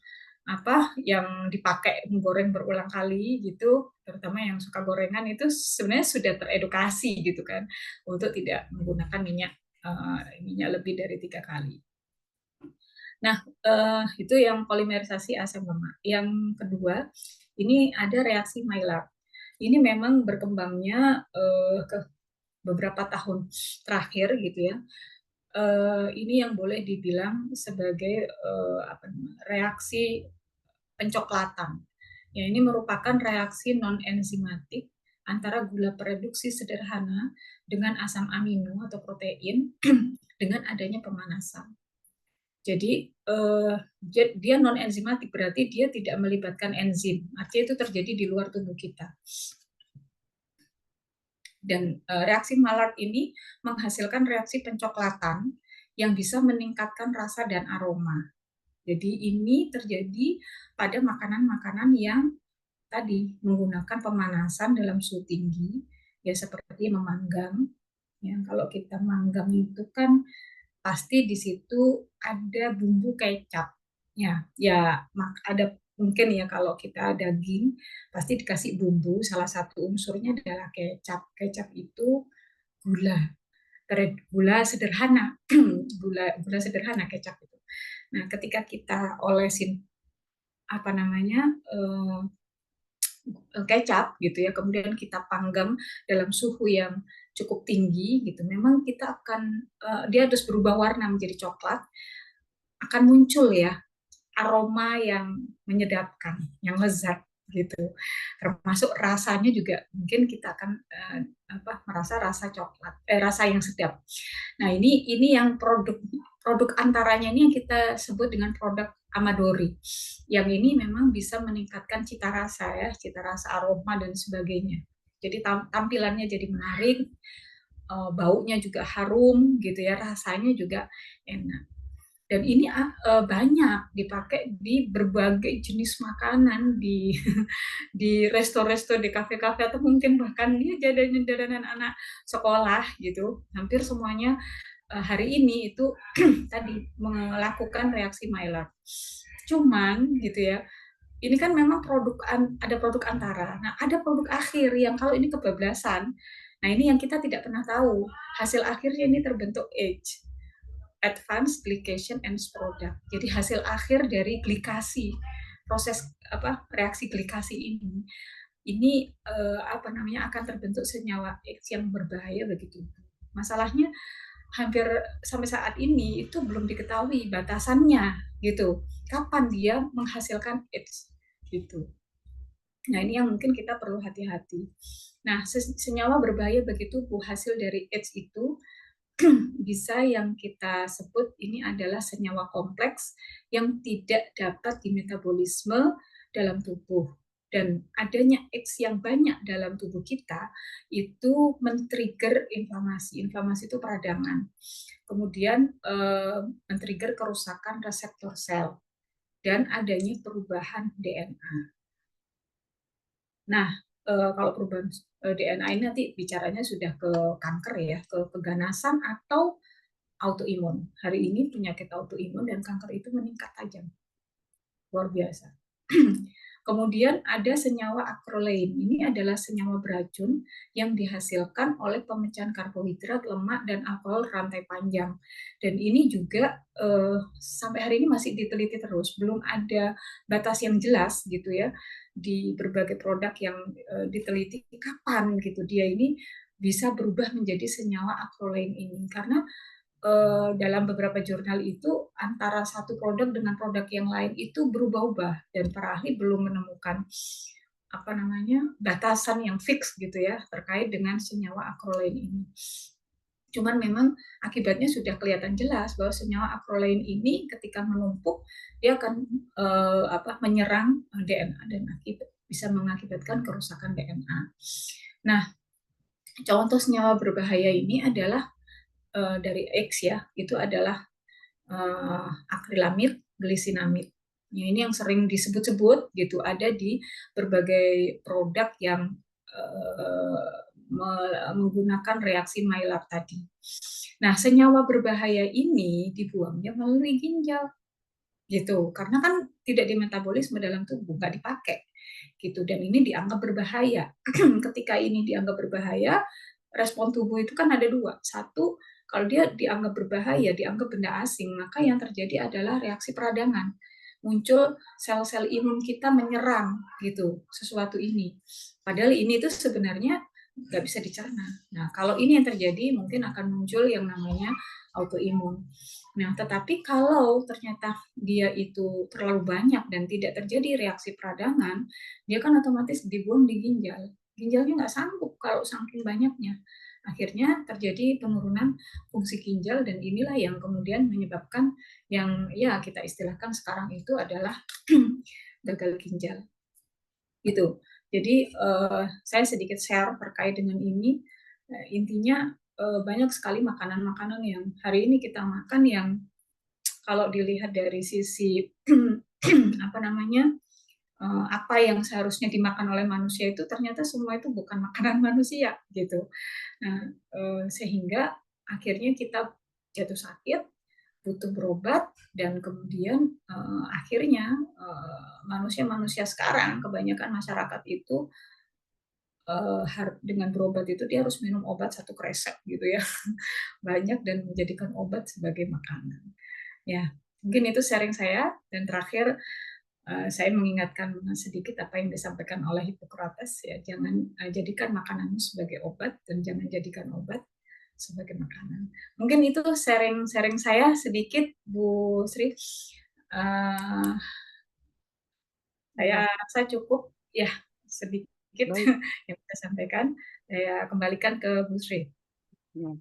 dipakai menggoreng berulang kali gitu, terutama yang suka gorengan itu sebenarnya sudah teredukasi gitu kan untuk tidak menggunakan minyak lebih dari 3 kali. Nah, itu yang polimerisasi asam lemak. Yang kedua, ini ada reaksi Maillard. Ini memang berkembangnya ke beberapa tahun terakhir gitu ya. Ini yang boleh dibilang sebagai reaksi pencoklatan. Ya, ini merupakan reaksi non-enzimatik antara gula produksi sederhana dengan asam amino atau protein dengan adanya pemanasan. Jadi dia non-enzimatik, berarti dia tidak melibatkan enzim. Artinya itu terjadi di luar tubuh kita. Dan reaksi Maillard ini menghasilkan reaksi pencoklatan yang bisa meningkatkan rasa dan aroma. Jadi ini terjadi pada makanan-makanan yang tadi menggunakan pemanasan dalam suhu tinggi, ya seperti memanggang. Ya, kalau kita manggang itu kan pasti di situ ada bumbu kecap. Ya ada mungkin ya kalau kita daging pasti dikasih bumbu, salah satu unsurnya adalah kecap. Kecap itu gula sederhana, gula sederhana kecap itu. Nah, ketika kita olesin kecap gitu ya, kemudian kita panggang dalam suhu yang cukup tinggi gitu, memang kita akan dia harus berubah warna menjadi coklat, akan muncul ya aroma yang menyedapkan, yang lezat gitu. Termasuk rasanya juga mungkin kita akan merasa rasa coklat, rasa yang sedap. Nah, ini yang produk antaranya ini yang kita sebut dengan produk Amadori. Yang ini memang bisa meningkatkan cita rasa ya, cita rasa aroma dan sebagainya. Jadi tampilannya jadi menarik, baunya juga harum gitu ya, rasanya juga enak. Dan ini banyak dipakai di berbagai jenis makanan di di resto-resto, di kafe-kafe, atau mungkin bahkan dia jajanan anak sekolah gitu. Hampir semuanya hari ini itu tadi melakukan reaksi Maillard. Cuman gitu ya, ini kan memang ada produk antara. Nah, ada produk akhir yang kalau ini kebablasan. Nah, ini yang kita tidak pernah tahu. Hasil akhirnya ini terbentuk H, Advanced Glycation End Product. Jadi hasil akhir dari glikasi, proses reaksi glikasi ini akan terbentuk senyawa X yang berbahaya begitu. Masalahnya hampir sampai saat ini itu belum diketahui batasannya gitu. Kapan dia menghasilkan X gitu. Nah, ini yang mungkin kita perlu hati-hati. Nah, senyawa berbahaya bagi tubuh hasil dari X itu bisa yang kita sebut ini adalah senyawa kompleks yang tidak dapat dimetabolisme dalam tubuh. Dan adanya X yang banyak dalam tubuh kita itu men-trigger inflamasi. Inflamasi itu peradangan. Kemudian men-trigger kerusakan reseptor sel dan adanya perubahan DNA. Nah, kalau perubahan DNA ini nanti bicaranya sudah ke kanker ya, ke keganasan atau autoimun. Hari ini penyakit autoimun dan kanker itu meningkat tajam. Luar biasa. Kemudian ada senyawa acrolein. Ini adalah senyawa beracun yang dihasilkan oleh pemecahan karbohidrat, lemak, dan alkohol rantai panjang. Dan ini juga sampai hari ini masih diteliti terus. Belum ada batas yang jelas gitu ya di berbagai produk yang diteliti kapan gitu dia ini bisa berubah menjadi senyawa acrolein ini. Karena dalam beberapa jurnal itu antara satu produk dengan produk yang lain itu berubah-ubah dan para ahli belum menemukan batasan yang fix gitu ya terkait dengan senyawa acrolein ini. Cuman memang akibatnya sudah kelihatan jelas bahwa senyawa acrolein ini ketika menumpuk dia akan menyerang DNA dan bisa mengakibatkan kerusakan DNA. Nah, contoh senyawa berbahaya ini adalah dari X ya, itu adalah akrilamid, glisinamid. Ini yang sering disebut-sebut gitu, ada di berbagai produk yang menggunakan reaksi Maillard tadi. Nah, senyawa berbahaya ini dibuangnya melalui ginjal gitu, karena kan tidak dimetabolisme dalam tubuh, nggak dipakai gitu, dan ini dianggap berbahaya. Ketika ini dianggap berbahaya, respon tubuh itu kan ada dua. Satu, kalau dia dianggap berbahaya, dianggap benda asing, maka yang terjadi adalah reaksi peradangan. Muncul sel-sel imun kita menyerang gitu sesuatu ini. Padahal ini itu sebenarnya nggak bisa dicerna. Nah, kalau ini yang terjadi, mungkin akan muncul yang namanya autoimun. Nah, tetapi kalau ternyata dia itu terlalu banyak dan tidak terjadi reaksi peradangan, dia kan otomatis dibuang di ginjal. Ginjalnya nggak sanggup kalau saking banyaknya. Akhirnya terjadi penurunan fungsi ginjal dan inilah yang kemudian menyebabkan yang ya kita istilahkan sekarang itu adalah gagal ginjal. Gitu. Jadi saya sedikit share terkait dengan ini. Intinya banyak sekali makanan-makanan yang hari ini kita makan yang kalau dilihat dari sisi apa yang seharusnya dimakan oleh manusia itu ternyata semua itu bukan makanan manusia gitu. Nah, sehingga akhirnya kita jatuh sakit, butuh berobat, dan kemudian akhirnya manusia-manusia sekarang, kebanyakan masyarakat itu dengan berobat itu dia harus minum obat 1 kresek gitu ya, banyak, dan menjadikan obat sebagai makanan. Ya, mungkin itu sharing saya. Dan terakhir, saya mengingatkan sedikit apa yang disampaikan oleh Hippocrates ya, jangan jadikan makananmu sebagai obat dan jangan jadikan obat sebagai makanan. Mungkin itu sharing saya sedikit, Bu Sri. Saya rasa cukup ya sedikit yang saya sampaikan. Saya kembalikan ke Bu Sri. Ya.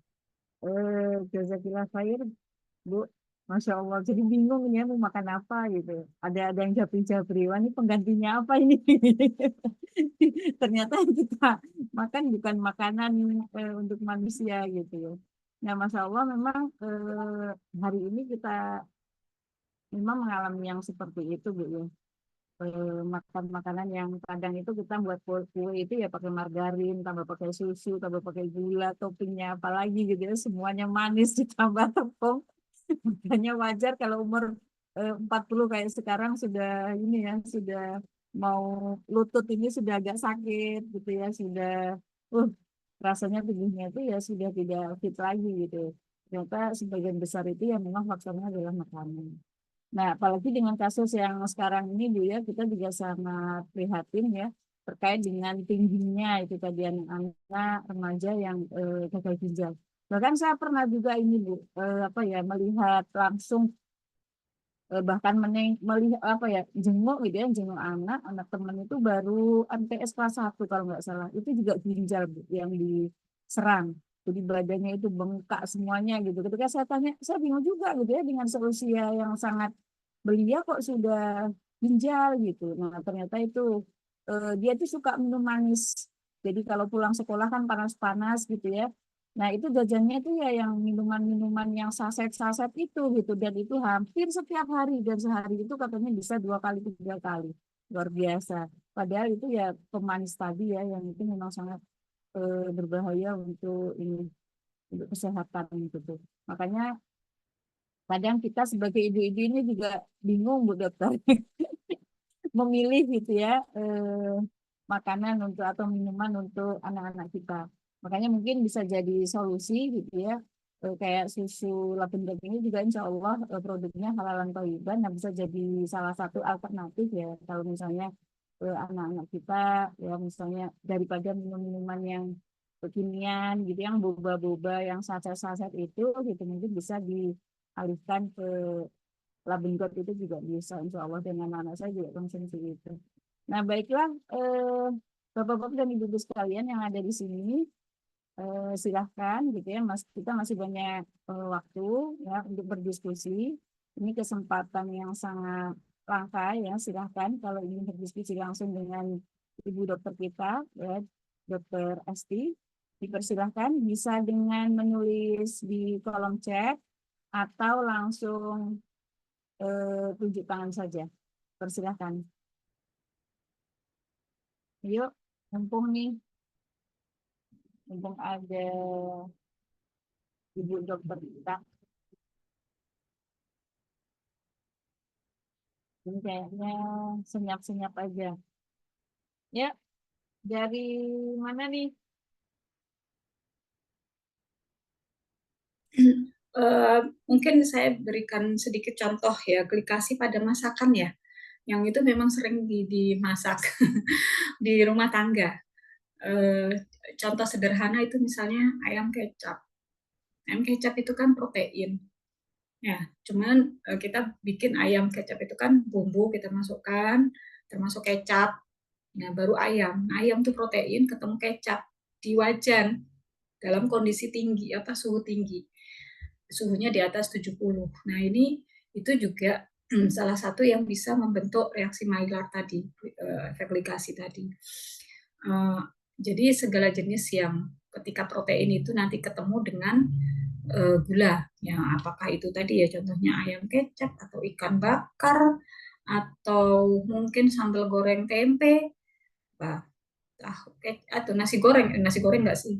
Jazakillah khair, Bu. Masya Allah, jadi bingung ini ya mau makan apa gitu. Ada yang japri-japri, wah ini penggantinya apa ini? Ternyata yang kita makan bukan makanan untuk manusia gitu ya. Nah, Masya Allah memang hari ini kita memang mengalami yang seperti itu, Bu ya. Makan makanan yang kadang itu kita buat kue itu ya pakai margarin, tambah pakai susu, tambah pakai gula, toppingnya apalagi gitu ya, semuanya manis ditambah tepung. Makanya wajar kalau umur 40 kayak sekarang sudah ini ya, sudah mau lutut ini sudah agak sakit gitu ya, sudah uh rasanya tubuhnya itu ya sudah tidak fit lagi gitu. Ternyata sebagian besar itu ya memang faktornya adalah makanan. Nah, apalagi dengan kasus yang sekarang ini Bu ya, kita juga sangat prihatin ya terkait dengan tingginya itu tadi anak-anak remaja yang gagal ginjal. Bahkan saya pernah juga ini Bu, apa ya melihat langsung bahkan melihat apa ya jenguk gitu ya, jenguk anak teman itu baru MTS kelas 1 kalau nggak salah. Itu juga ginjal Bu, yang diserang. Jadi badannya itu bengkak semuanya gitu. Ketika saya tanya, saya bingung juga gitu ya dengan seusia yang sangat belia kok sudah ginjal gitu. Nah, ternyata itu dia tuh suka minum manis. Jadi kalau pulang sekolah kan panas-panas gitu ya. Nah, itu jajannya itu ya yang minuman-minuman yang saset-saset itu gitu. Dan itu hampir setiap hari. Dan sehari itu katanya bisa 2 kali, 3 kali. Luar biasa. Padahal itu ya pemanis tadi ya, yang itu memang sangat berbahaya untuk ini, untuk kesehatan gitu. Makanya kadang kita sebagai ibu-ibu ini juga bingung Bu Dokter memilih gitu ya makanan untuk atau minuman untuk anak-anak kita. Makanya mungkin bisa jadi solusi gitu ya. Kayak susu Lavender ini juga insya Allah produknya halalan thayyiban, nah bisa jadi salah satu alternatif ya kalau misalnya anak-anak kita ya misalnya daripada minum-minuman yang kekinian gitu yang boba-boba yang saset-saset itu gitu mungkin bisa dialihkan ke Labenggot itu juga bisa insya Allah dengan anak saya juga konsumsi itu. Nah baiklah Bapak-bapak dan Ibu-ibu sekalian yang ada di sini silahkan gitu ya Mas kita masih banyak waktu ya untuk berdiskusi. Ini kesempatan yang sangat langka ya silahkan kalau ingin berdiskusi langsung dengan Ibu dokter kita ya Dokter Esti dipersilahkan bisa dengan menulis di kolom chat atau langsung tunjuk tangan saja. Persilahkan. Yuk, mumpung nih, mumpung ada Ibu dokter kita. Ini kayaknya senyap-senyap aja. Ya, dari mana nih? Mungkin saya berikan sedikit contoh ya, glikasi pada masakan ya, yang itu memang sering dimasak di rumah tangga. Contoh sederhana itu misalnya ayam kecap. Ayam kecap itu kan protein. Ya, cuman kita bikin ayam kecap itu kan bumbu kita masukkan, termasuk kecap. Nah, baru ayam. Nah, ayam itu protein ketemu kecap di wajan dalam kondisi tinggi, suhu tinggi. Suhunya di atas 70. Nah, itu juga salah satu yang bisa membentuk reaksi Maillard tadi, efek glikasi tadi. Jadi segala jenis yang ketika protein itu nanti ketemu dengan gula, ya apakah itu tadi ya contohnya ayam kecap atau ikan bakar atau mungkin sambal goreng tempe, atau nasi goreng nggak sih?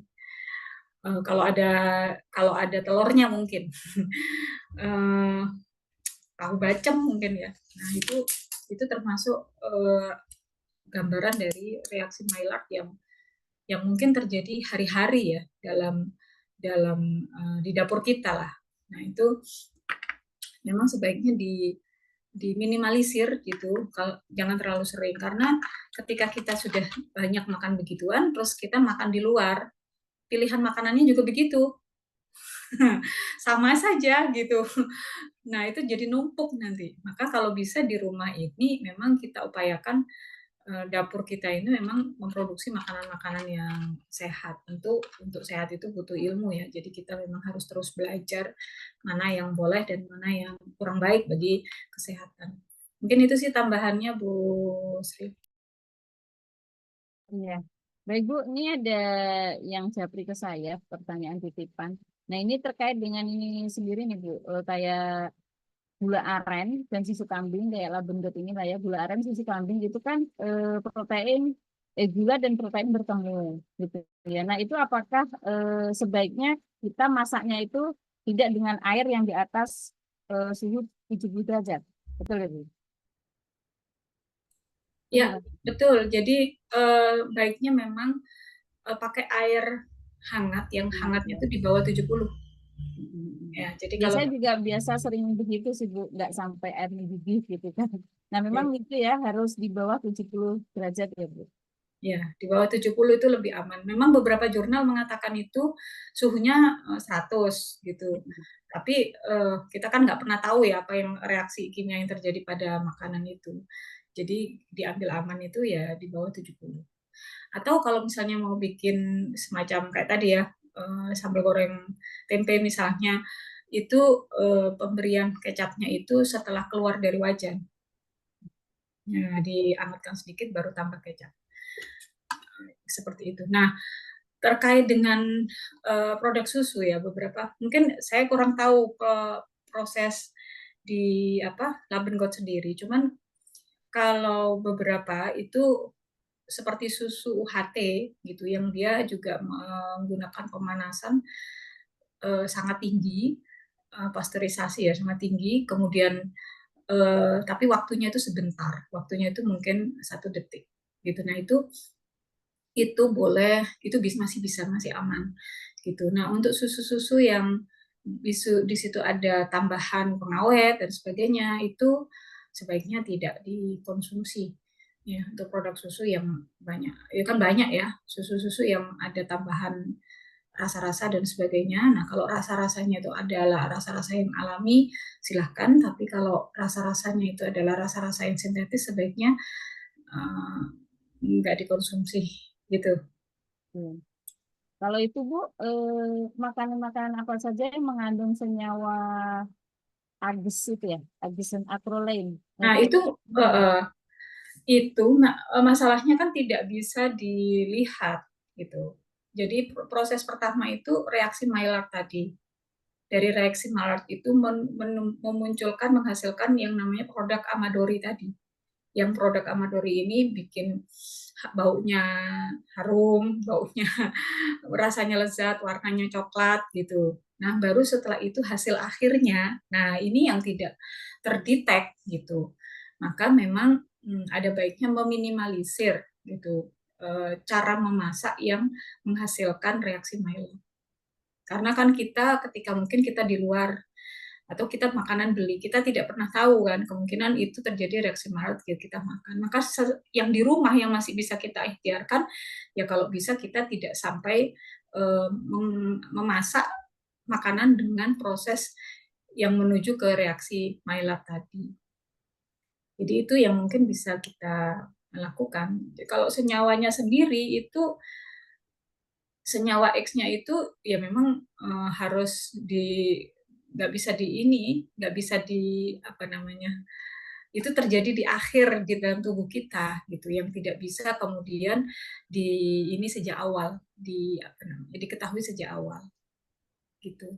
Kalau ada telurnya mungkin tahu bacem mungkin ya. Nah itu termasuk gambaran dari reaksi Maillard yang mungkin terjadi hari-hari ya dalam di dapur kita lah. Nah itu memang sebaiknya diminimalisir gitu, kalau jangan terlalu sering, karena ketika kita sudah banyak makan begituan, terus kita makan di luar, pilihan makanannya juga begitu, sama saja gitu. Nah itu jadi numpuk nanti. Maka kalau bisa di rumah ini memang kita upayakan dapur kita ini memang memproduksi makanan-makanan yang sehat. Tentu untuk sehat itu butuh ilmu ya. Jadi kita memang harus terus belajar mana yang boleh dan mana yang kurang baik bagi kesehatan. Mungkin itu sih tambahannya Bu Sri. Iya. Baik Bu, ini ada yang japri ke saya, pertanyaan titipan. Nah ini terkait dengan ini sendiri nih Bu, kayak gula aren dan susu kambing kayak Labendot ini lah ya, gula aren susu kambing itu kan protein gula dan protein bertemu gitu ya. Nah itu apakah sebaiknya kita masaknya itu tidak dengan air yang di atas suhu 70 derajat, betul ya Bu? Ya betul. Jadi baiknya memang pakai air hangat yang hangatnya itu di bawah 70. Ya, jadi kalau Biasanya juga biasa sering begitu sih Bu, nggak sampai air mendidih gitu kan. Nah memang itu ya harus di bawah 70 derajat ya Bu. ya di bawah 70 itu lebih aman. Memang beberapa jurnal mengatakan itu suhunya 100 gitu. Tapi kita kan nggak pernah tahu ya apa yang reaksi kimia yang terjadi pada makanan itu. Jadi diambil aman itu ya di bawah 70. Atau kalau misalnya mau bikin semacam kayak tadi ya, sambal goreng tempe misalnya, itu pemberian kecapnya itu setelah keluar dari wajan. Nah, diangetkan sedikit baru tambah kecap. Seperti itu. Nah, terkait dengan produk susu ya beberapa, mungkin saya kurang tahu proses di Labenggot sendiri. Cuman kalau beberapa itu seperti susu UHT gitu yang dia juga menggunakan pemanasan sangat tinggi, pasteurisasi ya sangat tinggi, kemudian tapi waktunya itu sebentar, waktunya itu mungkin 1 detik gitu. Nah itu boleh, itu masih aman gitu. Nah untuk susu-susu yang di situ ada tambahan pengawet dan sebagainya itu sebaiknya tidak dikonsumsi ya untuk produk susu yang banyak. Ya kan banyak ya susu-susu yang ada tambahan rasa-rasa dan sebagainya. Nah, kalau rasa-rasanya itu adalah rasa-rasa yang alami, silahkan. Tapi kalau rasa-rasanya itu adalah rasa-rasa yang sintetis, sebaiknya nggak dikonsumsi gitu. Kalau itu Bu, makanan-makanan apa saja yang mengandung senyawa ags itu ya, argisan acrolein. Nah, itu masalahnya kan tidak bisa dilihat gitu. Jadi proses pertama itu reaksi Maillard tadi. Dari reaksi Maillard itu memunculkan, menghasilkan yang namanya produk Amadori tadi. Yang produk Amadori ini bikin baunya harum, baunya rasanya lezat, warnanya coklat gitu. Nah, baru setelah itu hasil akhirnya, nah ini yang tidak terdetek gitu. Maka memang ada baiknya meminimalisir gitu cara memasak yang menghasilkan reaksi Maillard. Karena kan kita ketika mungkin kita di luar atau kita makanan beli, kita tidak pernah tahu kan kemungkinan itu terjadi reaksi Maillard ketika kita makan. Maka yang di rumah yang masih bisa kita ikhtiarkan ya kalau bisa kita tidak sampai memasak makanan dengan proses yang menuju ke reaksi Maillard tadi. Jadi itu yang mungkin bisa kita lakukan. Kalau senyawanya sendiri itu senyawa X-nya itu ya memang harus nggak bisa nggak bisa itu terjadi di akhir di dalam tubuh kita gitu, yang tidak bisa kemudian ini sejak awal diketahui sejak awal gitu.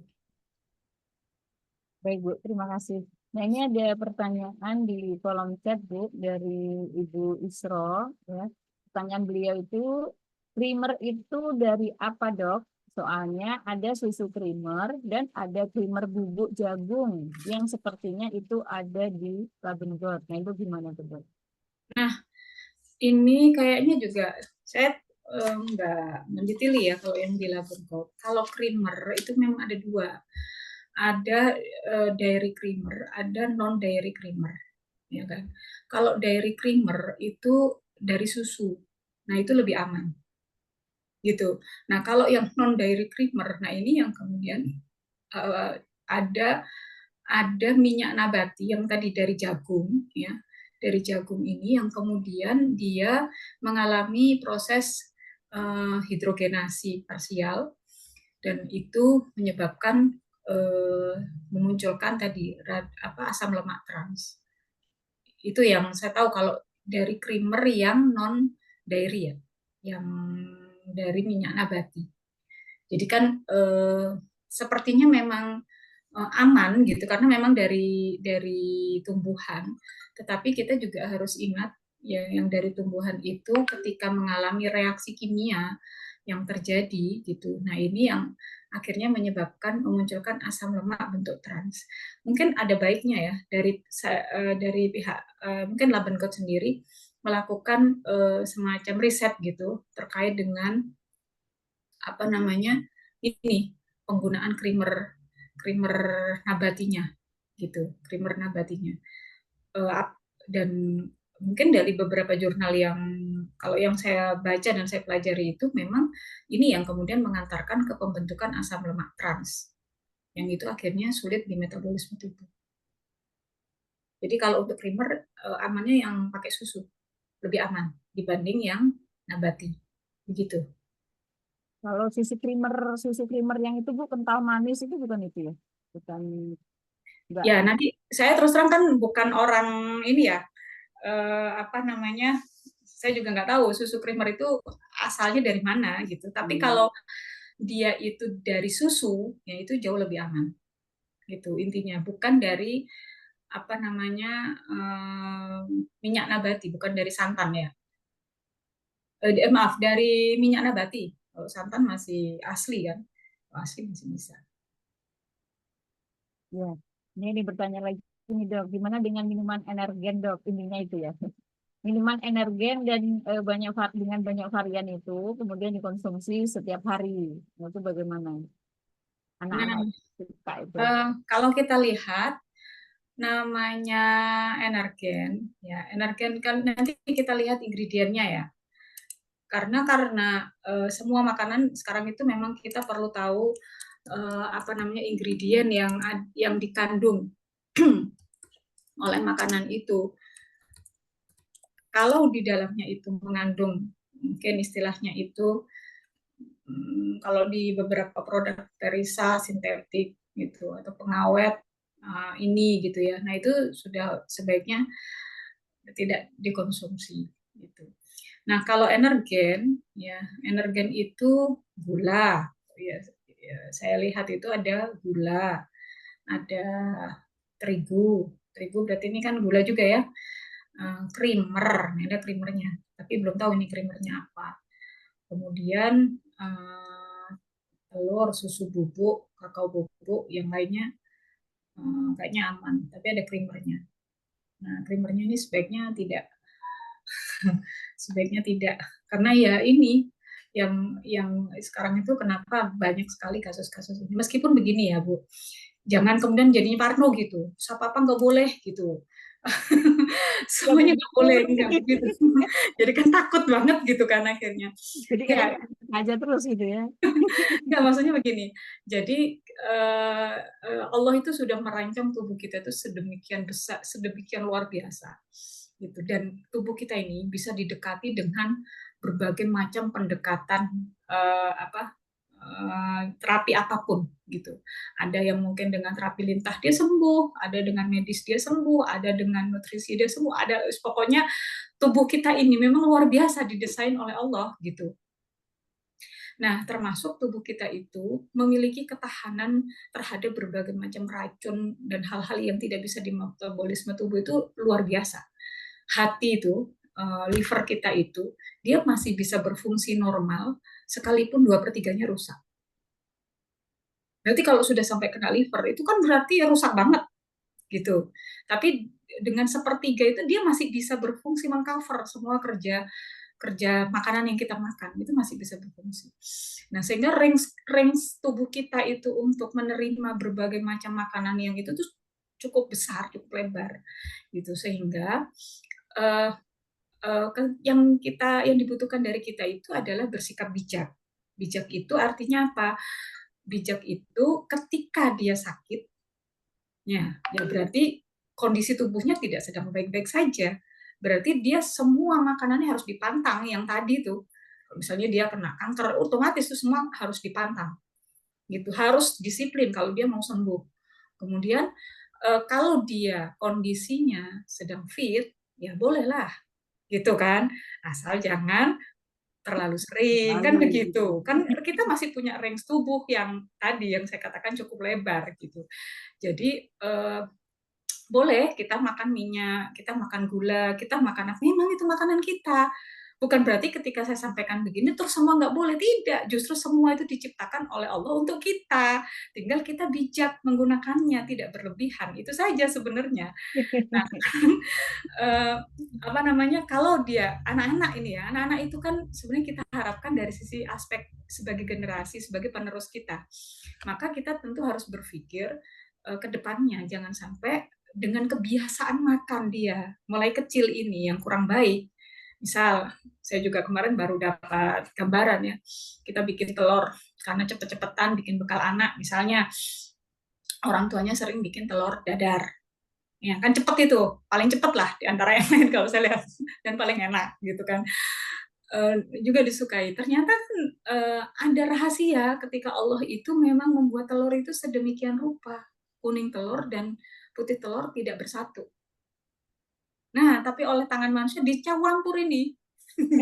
Baik Bu, terima kasih. Nah ini ada pertanyaan di kolom chat Bu dari Ibu Isro. Ya. Pertanyaan beliau itu, creamer itu dari apa Dok? Soalnya ada susu creamer dan ada creamer bubuk jagung yang sepertinya itu ada di Labenggot. Nah itu gimana tuh Dok? Nah ini kayaknya juga saya nggak mendetaili ya kalau yang di Labenggot. Kalau creamer itu memang ada dua. Ada dairy creamer, ada non dairy creamer. ya kan. Kalau dairy creamer itu dari susu, nah itu lebih aman, gitu. Nah kalau yang non dairy creamer, nah ini yang kemudian ada minyak nabati yang tadi dari jagung, ya, dari jagung ini yang kemudian dia mengalami proses hidrogenasi parsial dan itu menyebabkan memunculkan tadi asam lemak trans. Itu yang saya tahu kalau dari creamer yang non dairy ya, yang dari minyak nabati. Jadi kan sepertinya memang aman gitu karena memang dari tumbuhan. Tetapi kita juga harus ingat ya yang dari tumbuhan itu ketika mengalami reaksi kimia yang terjadi gitu. Nah, ini yang akhirnya menyebabkan memunculkan asam lemak bentuk trans. Mungkin ada baiknya ya dari pihak mungkin Labenkot sendiri melakukan semacam riset gitu terkait dengan apa namanya ini penggunaan creamer nabatinya gitu, creamer nabatinya. Dan mungkin dari beberapa jurnal yang kalau yang saya baca dan saya pelajari itu memang ini yang kemudian mengantarkan ke pembentukan asam lemak trans yang itu akhirnya sulit di metabolisme tubuh. Jadi kalau untuk creamer amannya yang pakai susu lebih aman dibanding yang nabati begitu. Kalau susu creamer yang itu Bu kental manis itu bukan itu ya? Bukan enggak. Ya, nanti saya terus terang kan bukan orang ini ya, apa namanya, saya juga nggak tahu susu creamer itu asalnya dari mana gitu. Tapi kalau dia itu dari susu, ya itu jauh lebih aman. Gitu intinya, bukan dari apa namanya minyak nabati, bukan dari santan ya. Maaf, dari minyak nabati. Kalau santan masih asli kan, asli masih bisa. Ya, ini bertanya lagi nih Dok, gimana dengan minuman energen Dok? Intinya itu ya. Minuman energen dan dengan banyak varian itu kemudian dikonsumsi setiap hari. Nah, itu bagaimana? Anak-anak suka itu. Kalau kita lihat namanya energen, ya energen kan nanti kita lihat ingredientnya ya. Karena semua makanan sekarang itu memang kita perlu tahu apa namanya ingredient yang dikandung oleh makanan itu. Kalau di dalamnya itu mengandung mungkin istilahnya itu kalau di beberapa produk perisa sintetik gitu atau pengawet ini gitu ya. Nah itu sudah sebaiknya tidak dikonsumsi gitu. Nah kalau energen ya energen itu gula ya, saya lihat itu ada gula, ada terigu berarti ini kan gula juga ya, creamer, ini ada creamernya tapi belum tahu ini creamernya apa. Kemudian telur, susu bubuk, kakao bubuk, yang lainnya kayaknya aman, tapi ada creamernya. Nah, creamernya ini sebaiknya tidak, karena ya ini yang sekarang itu kenapa banyak sekali kasus-kasus ini. Meskipun begini ya Bu, jangan kemudian jadinya parno gitu, apa nggak boleh gitu. Semuanya nggak boleh, enggak begitu. Jadi kan takut banget gitu kan akhirnya. Jadi kan aja terus gitu ya. Enggak, maksudnya begini. Jadi Allah itu sudah merancang tubuh kita itu sedemikian besar, sedemikian luar biasa. Gitu. Dan tubuh kita ini bisa didekati dengan berbagai macam pendekatan terapi apapun gitu. Ada yang mungkin dengan terapi lintah dia sembuh, ada dengan medis dia sembuh, ada dengan nutrisi dia sembuh, ada pokoknya tubuh kita ini memang luar biasa didesain oleh Allah gitu. Nah, termasuk tubuh kita itu memiliki ketahanan terhadap berbagai macam racun dan hal-hal yang tidak bisa di metabolisme tubuh itu luar biasa. Hati itu, liver kita itu, dia masih bisa berfungsi normal sekalipun 2/3-nya rusak. Berarti kalau sudah sampai kena liver, itu kan berarti rusak banget gitu. Tapi dengan 1/3 itu dia masih bisa berfungsi mengcover semua kerja makanan yang kita makan itu masih bisa berfungsi. Nah, sehingga range tubuh kita itu untuk menerima berbagai macam makanan yang itu tuh cukup besar, cukup lebar, gitu. Sehingga yang dibutuhkan dari kita itu adalah bersikap bijak. Bijak itu artinya apa? Bijak itu ketika dia sakit, ya berarti kondisi tubuhnya tidak sedang baik-baik saja. Berarti dia semua makanannya harus dipantang yang tadi tuh. Misalnya dia kena kanker, otomatis itu semua harus dipantang. Gitu, harus disiplin kalau dia mau sembuh. Kemudian kalau dia kondisinya sedang fit, ya bolehlah, gitu kan. Asal jangan terlalu sering, kan begitu. Kan kita masih punya range tubuh yang tadi yang saya katakan cukup lebar gitu. Jadi boleh kita makan minyak, kita makan gula, kita makan apa, memang itu makanan kita. Bukan berarti ketika saya sampaikan begini terus semua nggak boleh, tidak. Justru semua itu diciptakan oleh Allah untuk kita. Tinggal kita bijak menggunakannya, tidak berlebihan. Itu saja sebenarnya. Nah, apa namanya, kalau dia anak-anak ini ya, anak-anak itu kan sebenarnya kita harapkan dari sisi aspek sebagai generasi, sebagai penerus kita. Maka kita tentu harus berpikir ke depannya, jangan sampai dengan kebiasaan makan dia mulai kecil ini yang kurang baik. Misal, saya juga kemarin baru dapat gambaran ya, kita bikin telur karena cepet-cepetan bikin bekal anak. Misalnya, orang tuanya sering bikin telur dadar. Ya, kan cepet itu, paling cepet lah di antara yang lain kalau saya lihat, dan paling enak gitu kan. Juga disukai. Ternyata ada rahasia ketika Allah itu memang membuat telur itu sedemikian rupa. Kuning telur dan putih telur tidak bersatu. Nah, tapi oleh tangan manusia dicampur ini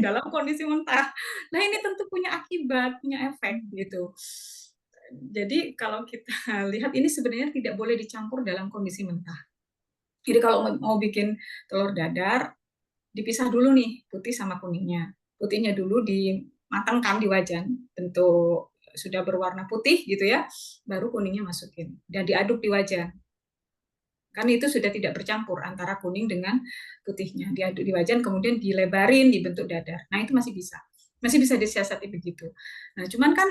dalam kondisi mentah. Nah, ini tentu punya akibat, punya efek gitu. Jadi kalau kita lihat ini sebenarnya tidak boleh dicampur dalam kondisi mentah. Jadi kalau mau bikin telur dadar, dipisah dulu nih putih sama kuningnya. Putihnya dulu dimatangkan di wajan, bentuk sudah berwarna putih gitu ya, baru kuningnya masukin dan diaduk di wajan. Kan itu sudah tidak bercampur antara kuning dengan putihnya. Diaduk di wajan, kemudian dilebarin di bentuk dadar. Nah, itu masih bisa disiasati begitu. Nah, cuman kan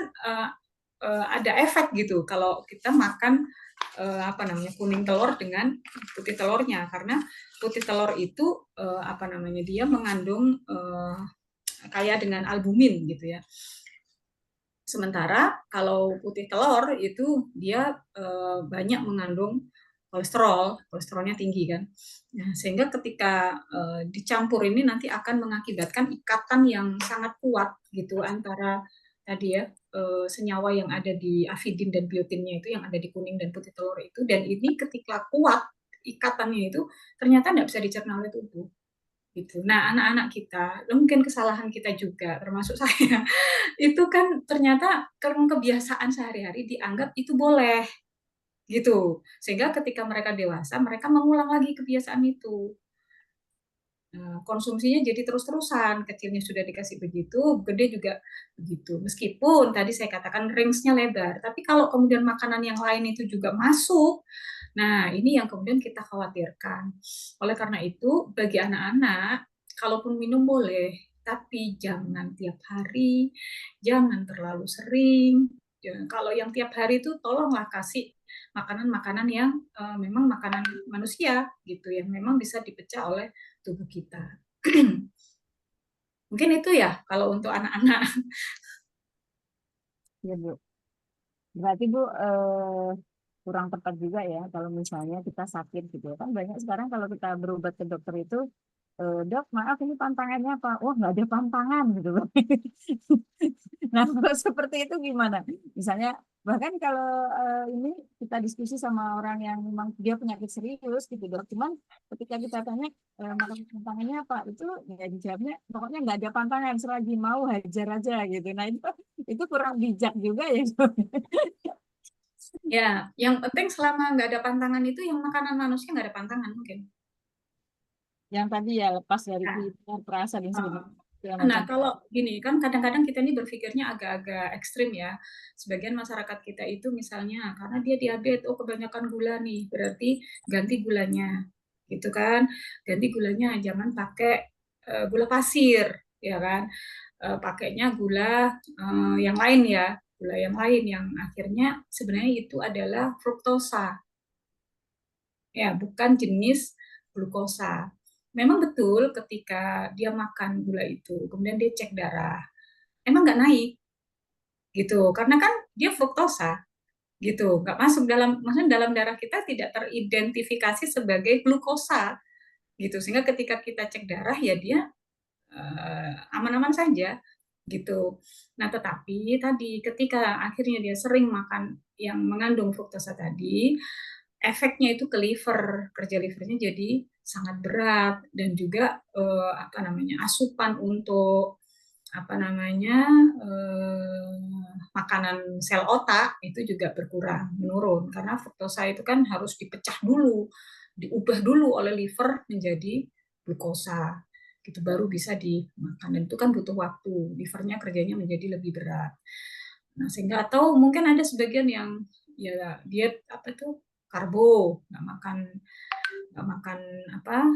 ada efek gitu kalau kita makan kuning telur dengan putih telurnya, karena putih telur itu dia mengandung kaya dengan albumin gitu ya. Sementara kalau putih telur itu dia banyak mengandung kolesterolnya tinggi kan. Nah, sehingga ketika dicampur ini nanti akan mengakibatkan ikatan yang sangat kuat gitu antara tadi ya senyawa yang ada di avidin dan biotinnya itu yang ada di kuning dan putih telur itu, dan ini ketika kuat ikatannya itu ternyata tidak bisa dicerna oleh tubuh gitu. Nah, anak-anak kita, mungkin kesalahan kita juga termasuk saya, itu kan ternyata karena kebiasaan sehari-hari dianggap itu boleh gitu, sehingga ketika mereka dewasa mereka mengulang lagi kebiasaan itu. Konsumsinya jadi terus-terusan, kecilnya sudah dikasih begitu, gede juga begitu. Meskipun tadi saya katakan range-nya lebar, tapi kalau kemudian makanan yang lain itu juga masuk, nah ini yang kemudian kita khawatirkan. Oleh karena itu, bagi anak-anak, kalaupun minum boleh, tapi jangan tiap hari, jangan terlalu sering. Kalau yang tiap hari itu tolonglah kasih makanan-makanan yang memang makanan manusia gitu, yang memang bisa dipecah oleh tubuh kita. Mungkin itu ya kalau untuk anak-anak. Ya, Bu. Berarti Bu kurang tepat juga ya kalau misalnya kita sakit gitu. Kan banyak sekarang kalau kita berobat ke dokter itu, dok maaf ini pantangannya apa? Oh nggak ada pantangan gitu. Nah kalau seperti itu gimana? Misalnya bahkan kalau ini kita diskusi sama orang yang memang dia penyakit serius gitu dok. Cuman ketika kita tanya makan pantangannya apa? Itu ya dijawabnya pokoknya nggak ada pantangan selagi mau hajar aja gitu. Nah itu kurang bijak juga ya. Ya, yang penting selama nggak ada pantangan itu yang makanan manusia nggak ada pantangan mungkin. Yang tadi ya lepas dari Nah, kita perasa dan sebagainya. Nah, kalau gini kan kadang-kadang kita ini berpikirnya agak-agak ekstrim ya. Sebagian masyarakat kita itu misalnya karena dia diabetes, oh kebanyakan gula nih, berarti ganti gulanya, gitu kan? Ganti gulanya, jangan pakai gula pasir, ya kan? Pakainya gula yang lain ya, gula yang lain yang akhirnya sebenarnya itu adalah fruktosa. ya, bukan jenis glukosa. Memang betul ketika dia makan gula itu, kemudian dia cek darah, emang nggak naik gitu, karena kan dia fruktosa gitu, nggak masuk dalam, maksudnya dalam darah kita tidak teridentifikasi sebagai glukosa gitu, sehingga ketika kita cek darah ya dia aman-aman saja gitu. Nah, tetapi tadi ketika akhirnya dia sering makan yang mengandung fruktosa tadi, efeknya itu ke liver, kerja livernya jadi sangat berat, dan juga apa namanya, asupan untuk apa namanya, makanan sel otak itu juga berkurang, menurun, karena fruktosa itu kan harus dipecah dulu, diubah dulu oleh liver menjadi glukosa, gitu baru bisa dimakan, dan itu kan butuh waktu, livernya kerjanya menjadi lebih berat. Nah, sehingga atau mungkin ada sebagian yang ya diet apa tuh, karbo, nggak makan apa,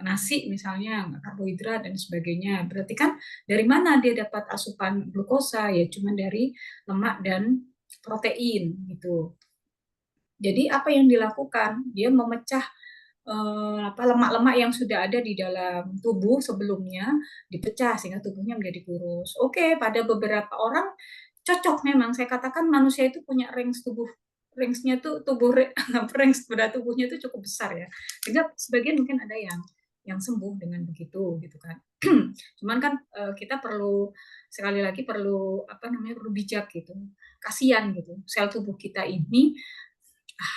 nasi misalnya, nggak karbohidrat dan sebagainya. Berarti kan dari mana dia dapat asupan glukosa? Ya cuma dari lemak dan protein gitu. Jadi apa yang dilakukan? Dia memecah lemak-lemak yang sudah ada di dalam tubuh sebelumnya, dipecah sehingga tubuhnya menjadi kurus. Oke, pada beberapa orang cocok, memang saya katakan manusia itu punya range-nya tuh range berat tubuhnya itu cukup besar ya. Sehingga sebagian mungkin ada yang sembuh dengan begitu gitu kan. Cuman kan kita perlu, sekali lagi perlu apa namanya, perlu bijak gitu. Kasihan gitu. Sel tubuh kita ini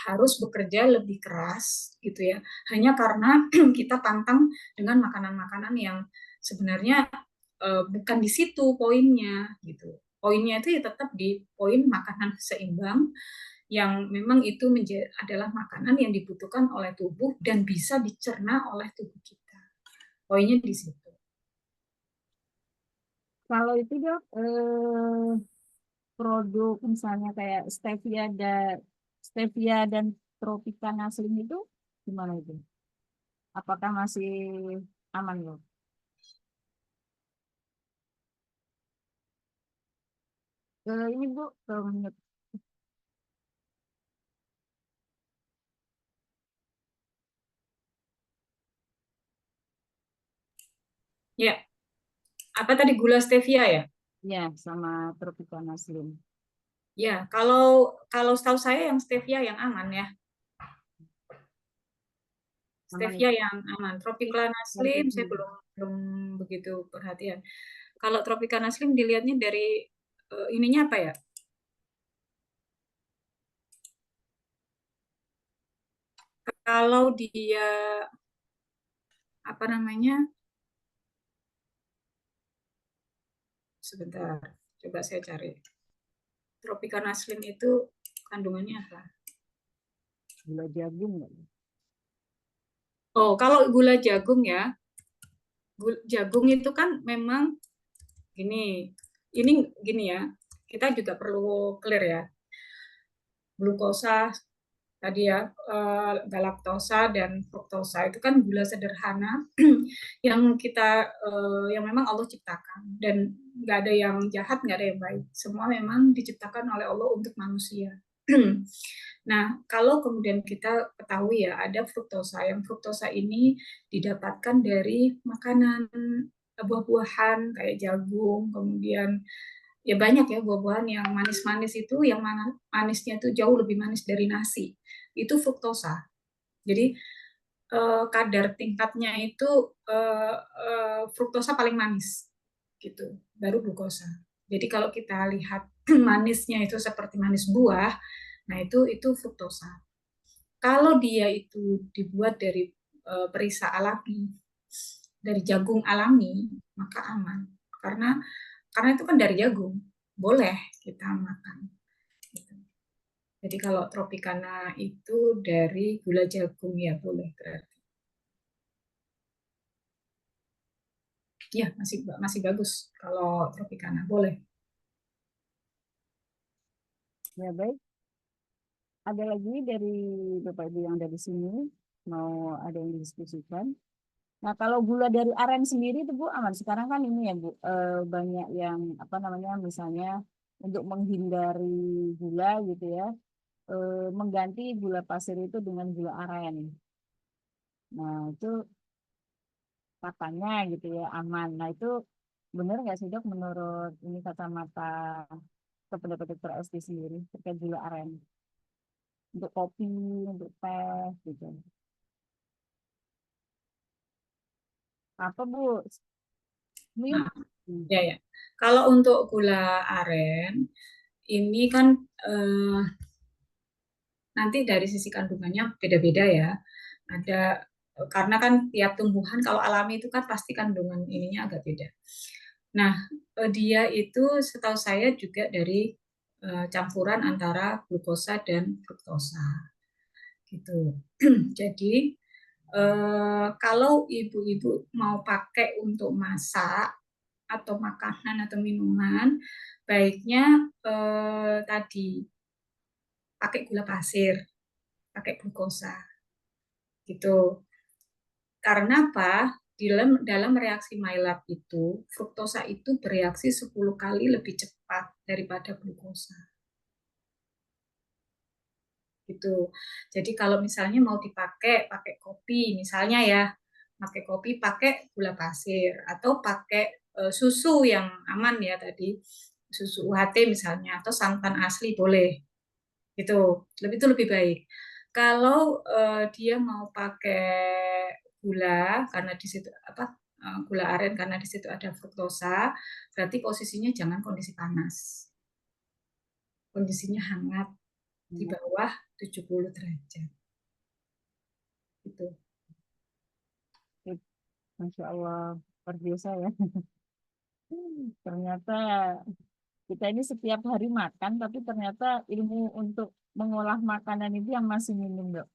harus bekerja lebih keras gitu ya, hanya karena kita pantang dengan makanan-makanan yang sebenarnya bukan di situ poinnya gitu. Poinnya itu ya tetap di poin makanan seimbang, yang memang itu adalah makanan yang dibutuhkan oleh tubuh dan bisa dicerna oleh tubuh kita. Poinnya di situ. Kalau itu Dok, produk misalnya kayak stevia dan tropicana slim itu gimana itu? Apakah masih aman Dok? Ini Bu, menurut Ya, apa tadi, gula stevia ya? ya sama tropicana slim. Ya, kalau setahu saya yang stevia yang aman ya. Stevia yang aman. Tropicana slim saya belum begitu perhatian. Kalau Tropicana slim dilihatnya dari ininya apa ya? Kalau dia apa namanya? Sebentar, coba saya cari. Tropicana slim itu kandungannya apa? Gula jagung nggak? Oh, kalau gula jagung ya, jagung itu kan memang ini gini ya. Kita juga perlu clear ya. Glukosa tadi ya, galaktosa dan fruktosa itu kan gula sederhana yang yang memang Allah ciptakan, dan nggak ada yang jahat, nggak ada yang baik, semua memang diciptakan oleh Allah untuk manusia. Nah, kalau kemudian kita ketahui ya, ada fruktosa, yang fruktosa ini didapatkan dari makanan, buah-buahan kayak jagung, kemudian ya banyak ya buah-buahan yang manis-manis itu, yang manisnya itu jauh lebih manis dari nasi, itu fruktosa. Jadi kadar tingkatnya itu fruktosa paling manis gitu, baru glukosa. Jadi kalau kita lihat manisnya itu seperti manis buah, nah itu fruktosa. Kalau dia itu dibuat dari perisa alami, dari jagung alami, maka aman, karena itu kan dari jagung, boleh kita makan. Jadi kalau Tropicana itu dari gula jagung ya boleh berarti. Ya masih bagus kalau Tropicana, boleh. Ya baik. Ada lagi dari Bapak Ibu yang dari sini mau ada yang didiskusikan. Nah, kalau gula dari aren sendiri itu Bu aman. Sekarang kan ini ya Bu, banyak yang apa namanya, misalnya untuk menghindari gula gitu ya. mengganti gula pasir itu dengan gula aren. Nah, itu katanya gitu ya aman. Nah, itu benar nggak sih dok menurut ini kacamata pendapat dokter Esti sendiri terkait gula aren untuk kopi, untuk teh gitu. Apa Bu? Min? Nah, ya. Kalau untuk gula aren ini kan nanti dari sisi kandungannya beda-beda ya. Ada karena kan tiap tumbuhan kalau alami itu kan pasti kandungan ininya agak beda. Nah, dia itu setahu saya juga dari campuran antara glukosa dan fruktosa. Gitu. Jadi kalau ibu-ibu mau pakai untuk masak atau makanan atau minuman, baiknya tadi pakai gula pasir, pakai glukosa, gitu. Karena apa? Dalam reaksi Maillard itu, fruktosa itu bereaksi 10 kali lebih cepat daripada glukosa. Gitu. Jadi kalau misalnya mau pakai kopi, misalnya ya, pakai kopi pakai gula pasir atau pakai susu yang aman ya tadi, susu UHT misalnya atau santan asli boleh. Gitu. Itu lebih baik. Kalau dia mau pakai gula karena di situ gula aren karena di situ ada fruktosa, berarti posisinya jangan kondisi panas. Kondisinya hangat di bawah 70 derajat. Gitu. Masya Allah, luar biasa ya. Ternyata kita ini setiap hari makan, tapi ternyata ilmu untuk mengolah makanan itu yang masih minim, dok.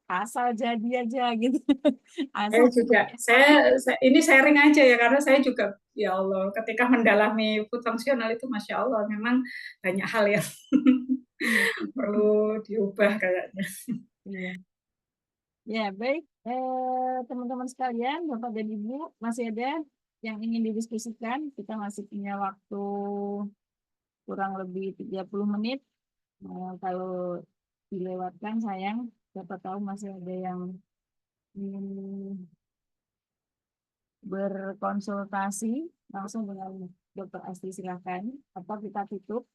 Asal jadi aja gitu. Saya Asal juga, saya ini sharing aja ya, karena saya juga, ya Allah, ketika mendalami food functional itu, Masya Allah, memang banyak hal yang iya. perlu diubah kayaknya. Iya. Ya, baik. Teman-teman sekalian, Bapak dan Ibu, masih ada yang ingin didiskusikan? Kita masih punya waktu kurang lebih 30 menit. Kalau dilewatkan, sayang. Siapa tahu masih ada yang ingin berkonsultasi langsung dengan Dokter Asti, silakan. Atau kita tutup.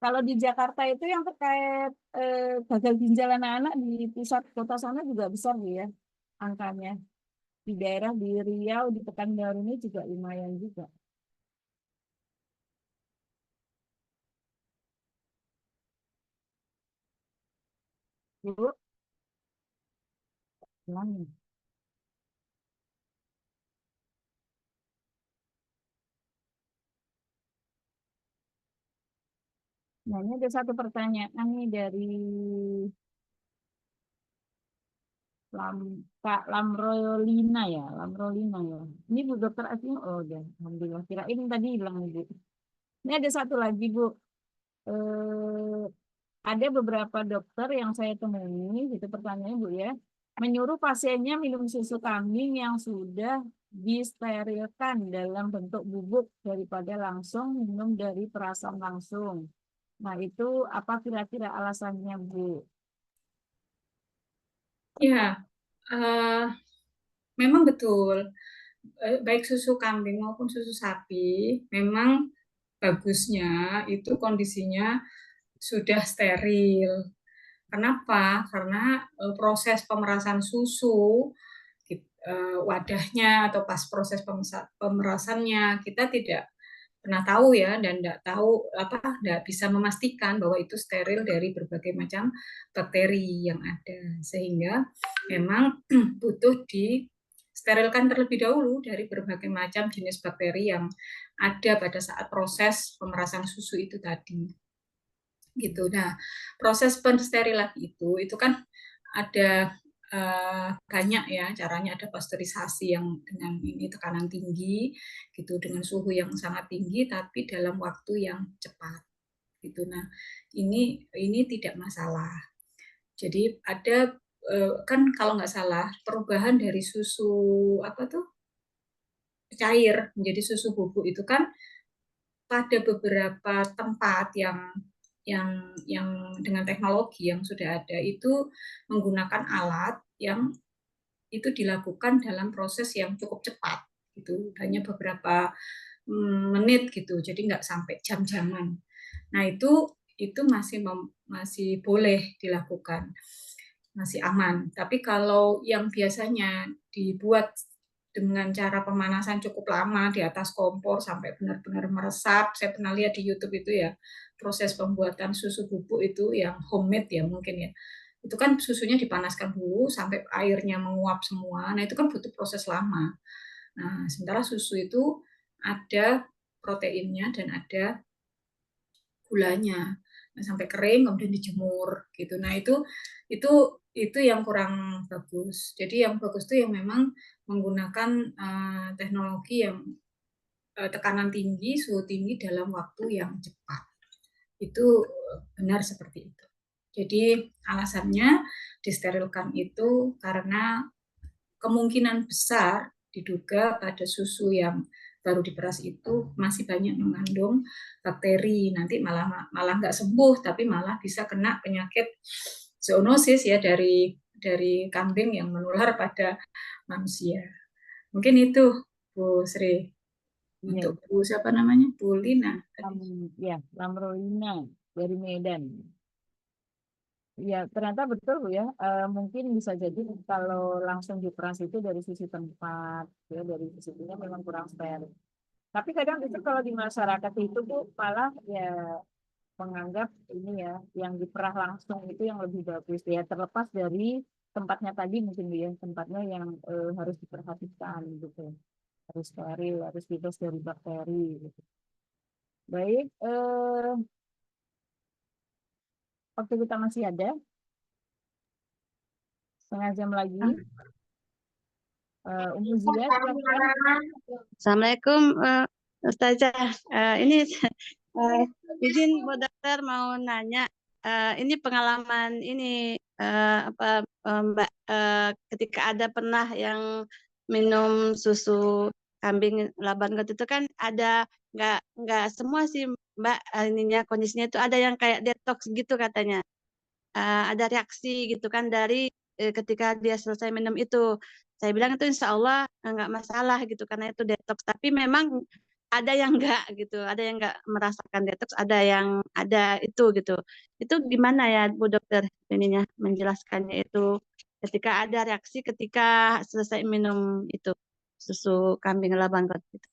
Kalau di Jakarta itu yang terkait gagal ginjal anak-anak di pusat kota sana juga besar ya angkanya. Di daerah di Riau, di Pekanbaru ini juga lumayan juga. Bu, ulangi. Nah, ini ada satu pertanyaan nih dari Kak Lamrolina ya, Lamrolina ya. Ini Bu Dokter Asing, oh udah, alhamdulillah. Kirain tadi hilang Bu. Ini ada satu lagi Bu. Eh, ada beberapa dokter yang saya temui, itu pertanyaannya Bu ya, menyuruh pasiennya minum susu kambing yang sudah disterilkan dalam bentuk bubuk daripada langsung minum dari perasan langsung. Nah, itu apa kira-kira alasannya, Bu? Ya, memang betul. Baik susu kambing maupun susu sapi, memang bagusnya itu kondisinya sudah steril. Kenapa? Karena proses pemerasan susu, wadahnya atau pas proses pemerasannya kita tidak pernah tahu ya, dan tidak bisa memastikan bahwa itu steril dari berbagai macam bakteri yang ada, sehingga memang butuh disterilkan terlebih dahulu dari berbagai macam jenis bakteri yang ada pada saat proses pemerasan susu itu tadi. Gitu. Nah, proses pensterilan itu kan ada banyak ya caranya, ada pasteurisasi yang dengan ini tekanan tinggi gitu, dengan suhu yang sangat tinggi tapi dalam waktu yang cepat gitu. Nah, ini tidak masalah. Jadi ada kan kalau nggak salah perubahan dari susu apa tuh cair menjadi susu bubuk itu kan pada beberapa tempat yang dengan teknologi yang sudah ada itu menggunakan alat yang itu dilakukan dalam proses yang cukup cepat gitu, hanya beberapa menit gitu, jadi nggak sampai jam-jaman. Nah itu masih boleh dilakukan, masih aman. Tapi kalau yang biasanya dibuat dengan cara pemanasan cukup lama di atas kompor sampai benar-benar meresap, saya pernah lihat di YouTube itu ya, proses pembuatan susu bubuk itu yang homemade ya mungkin ya, itu kan susunya dipanaskan dulu sampai airnya menguap semua. Nah itu kan butuh proses lama. Nah sementara susu itu ada proteinnya dan ada gulanya. Nah, sampai kering kemudian dijemur gitu. Nah itu yang kurang bagus. Jadi yang bagus itu yang memang menggunakan teknologi yang tekanan tinggi, suhu tinggi dalam waktu yang cepat. Itu benar seperti itu. Jadi alasannya disterilkan itu karena kemungkinan besar diduga pada susu yang baru diperas itu masih banyak mengandung bakteri. Nanti malah nggak sembuh, tapi malah bisa kena penyakit zoonosis ya dari kambing yang menular pada manusia. Mungkin itu Bu Sri. Untuk Bu siapa namanya? Bu Lina. Ya, Lamrolina dari Medan. Ya, ternyata betul Bu ya. Mungkin bisa jadi kalau langsung diperas itu dari sisi tempat, ya dari sisi itu memang kurang steril. Tapi kadang itu kalau di masyarakat itu Bu malah ya menganggap ini ya yang diperah langsung itu yang lebih bagus ya, terlepas dari tempatnya tadi mungkin Bu ya, tempatnya yang harus diperhatikan gitu. Harus steril, harus bebas dari bakteri gitu. Baik, waktu kita masih ada setengah jam lagi. Umu Zia, Assalamualaikum Ustazah. Ini izin Bu Dokter mau nanya. Ini pengalaman ini Mbak, ketika ada pernah yang minum susu kambing laban got itu kan ada nggak semua sih Mbak, ininya kondisinya itu ada yang kayak detox gitu katanya. Ada reaksi gitu kan dari ketika dia selesai minum itu. Saya bilang itu insya Allah nggak masalah gitu karena itu detox. Tapi memang ada yang enggak gitu, ada yang enggak merasakan detox, ada yang ada itu gitu. Itu gimana ya Bu Dokter ininya menjelaskannya itu ketika ada reaksi ketika selesai minum itu susu kambing laban gitu.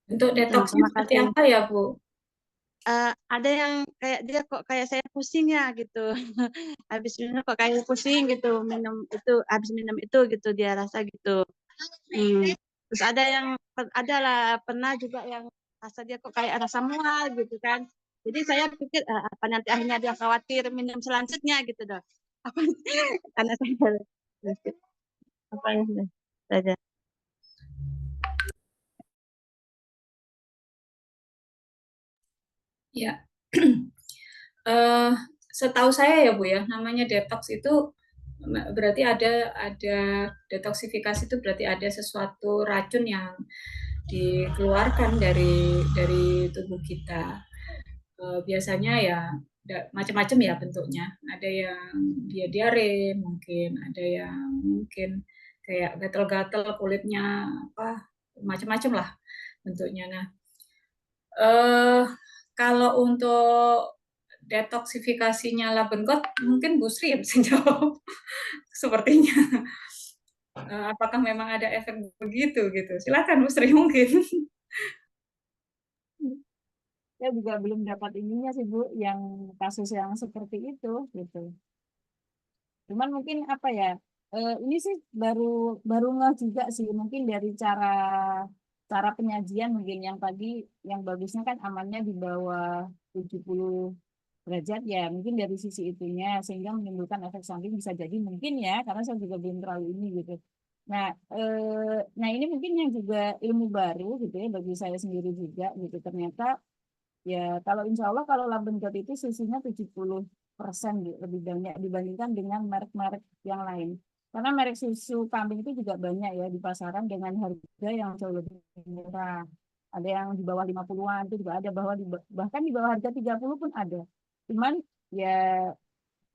Untuk detoxnya seperti apa ya Bu? Ada yang kayak dia kok kayak saya pusing ya gitu. Habis minum kok kayak pusing gitu, minum itu habis minum itu gitu dia rasa gitu. Terus ada lah pernah juga yang rasa dia kok kayak rasa mual gitu kan. Jadi saya pikir apa nanti akhirnya dia khawatir minum selanjutnya gitu dong. Apa karena saya apa ya saja. Ya, setahu saya ya Bu ya, namanya detox itu berarti ada detoksifikasi itu berarti ada sesuatu racun yang dikeluarkan dari tubuh kita. Biasanya ya macam-macam ya bentuknya. Ada yang dia diare, mungkin ada yang mungkin kayak gatal-gatal kulitnya apa macam-macam lah bentuknya. Nah, kalau untuk detoksifikasinya labengot mungkin Bu Sri ya bisa jawab sepertinya. Apakah memang ada efek begitu gitu? Silakan Bu Sri mungkin. saya juga belum dapat ininya sih Bu, yang kasus yang seperti itu gitu. Cuman mungkin apa ya? Ini sih baru ngeh juga sih, mungkin dari cara penyajian mungkin yang tadi yang bagusnya kan amannya di bawah 70 derajat ya, mungkin dari sisi itunya sehingga menimbulkan efek samping bisa jadi mungkin ya, karena saya juga belum terlalu ini gitu. Nah, nah ini mungkin yang juga ilmu baru gitu ya bagi saya sendiri juga gitu. Ternyata ya kalau insya Allah kalau Labengot itu susunya 70% lebih banyak dibandingkan dengan merek-merek yang lain. Karena merek susu kambing itu juga banyak ya di pasaran dengan harga yang jauh lebih murah. Ada yang di bawah 50-an itu juga ada, bahkan di bawah harga 30 pun ada. Cuman ya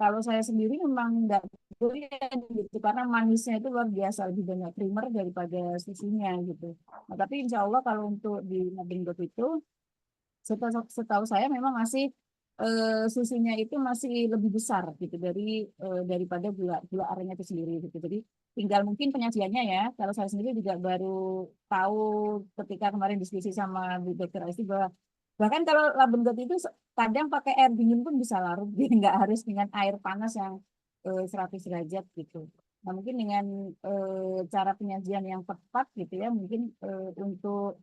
kalau saya sendiri memang nggak doyan gitu karena manisnya itu luar biasa, lebih banyak creamer daripada susunya gitu. Nah, tapi insya Allah kalau untuk di Nabinggot itu setahu saya memang masih susunya itu masih lebih besar gitu daripada gula gula arennya itu sendiri gitu. Jadi tinggal mungkin penyajiannya ya. Kalau saya sendiri juga baru tahu ketika kemarin diskusi sama Bu Dokter Esti bahwa bahkan kalau Labengot itu kadang pakai air dingin pun bisa larut, jadi nggak harus dengan air panas yang 100 derajat gitu. Nah mungkin dengan cara penyajian yang tepat gitu ya, mungkin untuk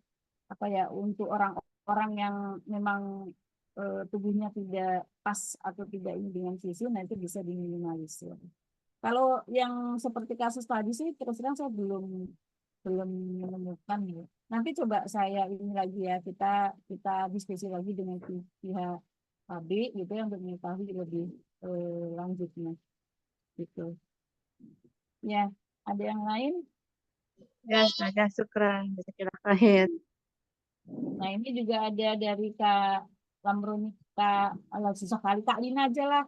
apa ya, untuk orang-orang yang memang tubuhnya tidak pas atau tidak ini dengan susu, nanti bisa diminimalisir. Kalau yang seperti kasus tadi sih terus terang saya belum belum menemukan ya. Nanti coba saya ini lagi ya, kita kita diskusi lagi dengan pihak pabrik gitu ya untuk mengetahui lebih lanjutnya gitu. Ya, ada yang lain? Ya, saja syukran. Jazakallah khair. Nah, ini juga ada dari Kak Lamroni, Kak, alah, susah kali Kak Lina aja lah.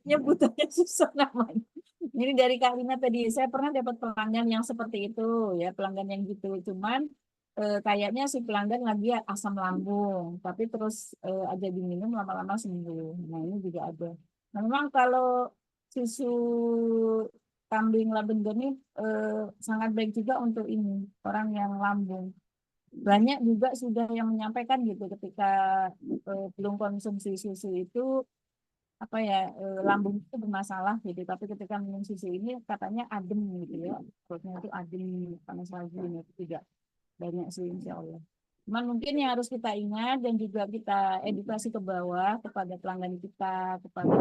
Nyebutannya susah namanya. Ini dari Kak Lina tadi, saya pernah dapat pelanggan yang seperti itu, ya pelanggan yang gitu. Cuman kayaknya si pelanggan lagi asam lambung, tapi terus aja diminum lama-lama sembuh. Nah, ini juga ada. Nah, memang kalau susu kambing Lavender ini sangat baik juga untuk ini orang yang lambung. Banyak juga sudah yang menyampaikan gitu ketika belum konsumsi susu itu apa ya lambung itu bermasalah gitu, tapi ketika minum susu ini katanya adem gitu ya, perutnya itu adem, panas lagi, itu tidak banyak sih insya Allah. Cuman mungkin yang harus kita ingat dan juga kita edukasi ke bawah kepada pelanggan kita, kepada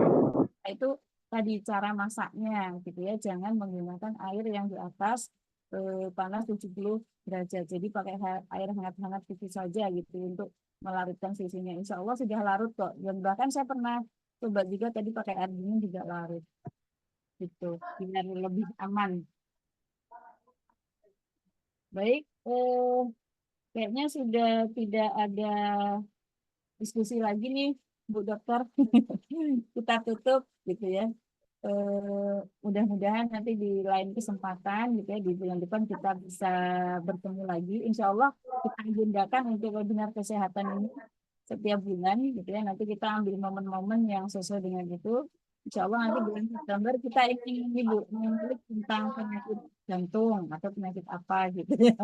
itu tadi cara masaknya gitu ya, jangan menggunakan air yang di atas panas 70 derajat. Jadi pakai air hangat-hangat itu saja gitu untuk melarutkan susunya. Insya Allah sudah larut kok. Dan bahkan saya pernah coba juga tadi pakai air dingin juga larut gitu, biar lebih aman. Baik, kayaknya sudah tidak ada diskusi lagi nih, Bu Dokter. Kita tutup gitu ya. Mudah-mudahan nanti di lain kesempatan gitu ya, di bulan depan kita bisa bertemu lagi. Insya Allah kita agendakan untuk webinar kesehatan ini setiap bulan gitu ya. Nanti kita ambil momen-momen yang sesuai dengan itu. Insya Allah nanti bulan September kita ingin ibu mengulik tentang penyakit jantung atau penyakit apa gitu ya.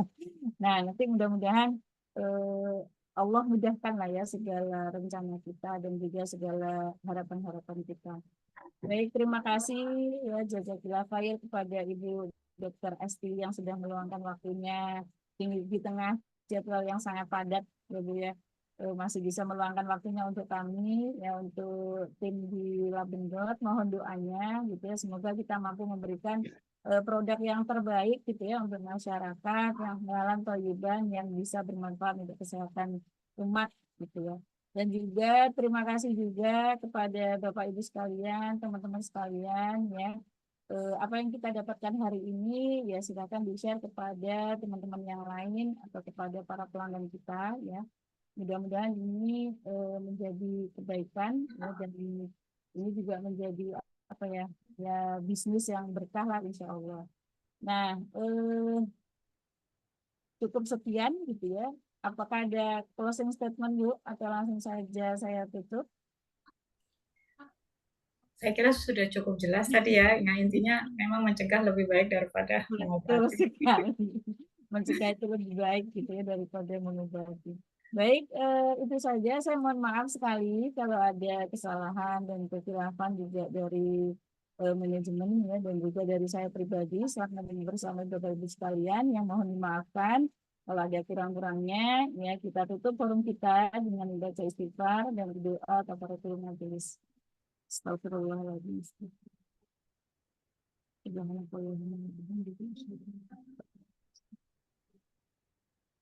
Nah nanti mudah-mudahan eh, Allah mudahkan lah ya segala rencana kita dan juga segala harapan-harapan kita. Baik, terima kasih ya jazakallah khair kepada Ibu Dokter Esti yang sudah meluangkan waktunya di tengah jadwal yang sangat padat, ya Bu ya. Masih bisa meluangkan waktunya untuk kami ya, untuk tim di Labendot. Mohon doanya gitu ya, semoga kita mampu memberikan produk yang terbaik gitu ya untuk masyarakat, yang halal thayyiban yang bisa bermanfaat untuk kesehatan umat gitu ya. Dan juga terima kasih juga kepada Bapak Ibu sekalian, teman-teman sekalian ya. Apa yang kita dapatkan hari ini ya silakan di-share kepada teman-teman yang lain atau kepada para pelanggan kita ya. Mudah-mudahan ini menjadi kebaikan ya, dan ini juga menjadi apa ya, ya bisnis yang berkah lah insya Allah. Nah, cukup sekian gitu ya. Apakah ada closing statement Bu atau langsung saja saya tutup? Saya kira sudah cukup jelas tadi ya. Yang intinya memang mencegah lebih baik daripada Betul mengobati. sekali. Mencegah itu lebih baik gitu ya daripada mengobati. Baik, itu saja. Saya mohon maaf sekali kalau ada kesalahan dan kekeliruan juga dari manajemen ya, dan juga dari saya pribadi selaku bersama Bapak Ibu sekalian yang mohon dimaafkan kalau ada kurang-kurangnya. Ya kita tutup forum kita dengan membaca istighfar dan doa kafaratul majelis. Astagfirullahaladzim.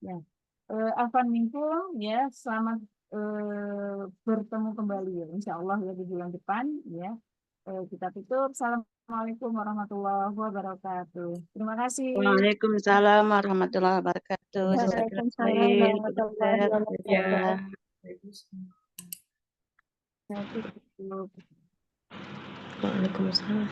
Ya, Afan Minkum ya, selamat bertemu kembali ya, insya Allah ya di bulan depan ya. kita tutup. Assalamualaikum warahmatullahi wabarakatuh. Terima kasih. Waalaikumsalam warahmatullahi wabarakatuh. Jazakallah Waalaikumsalam khair, Bu warahmatullahi Dokter. Ya. Ya. Saya tutup. Waalaikumsalam.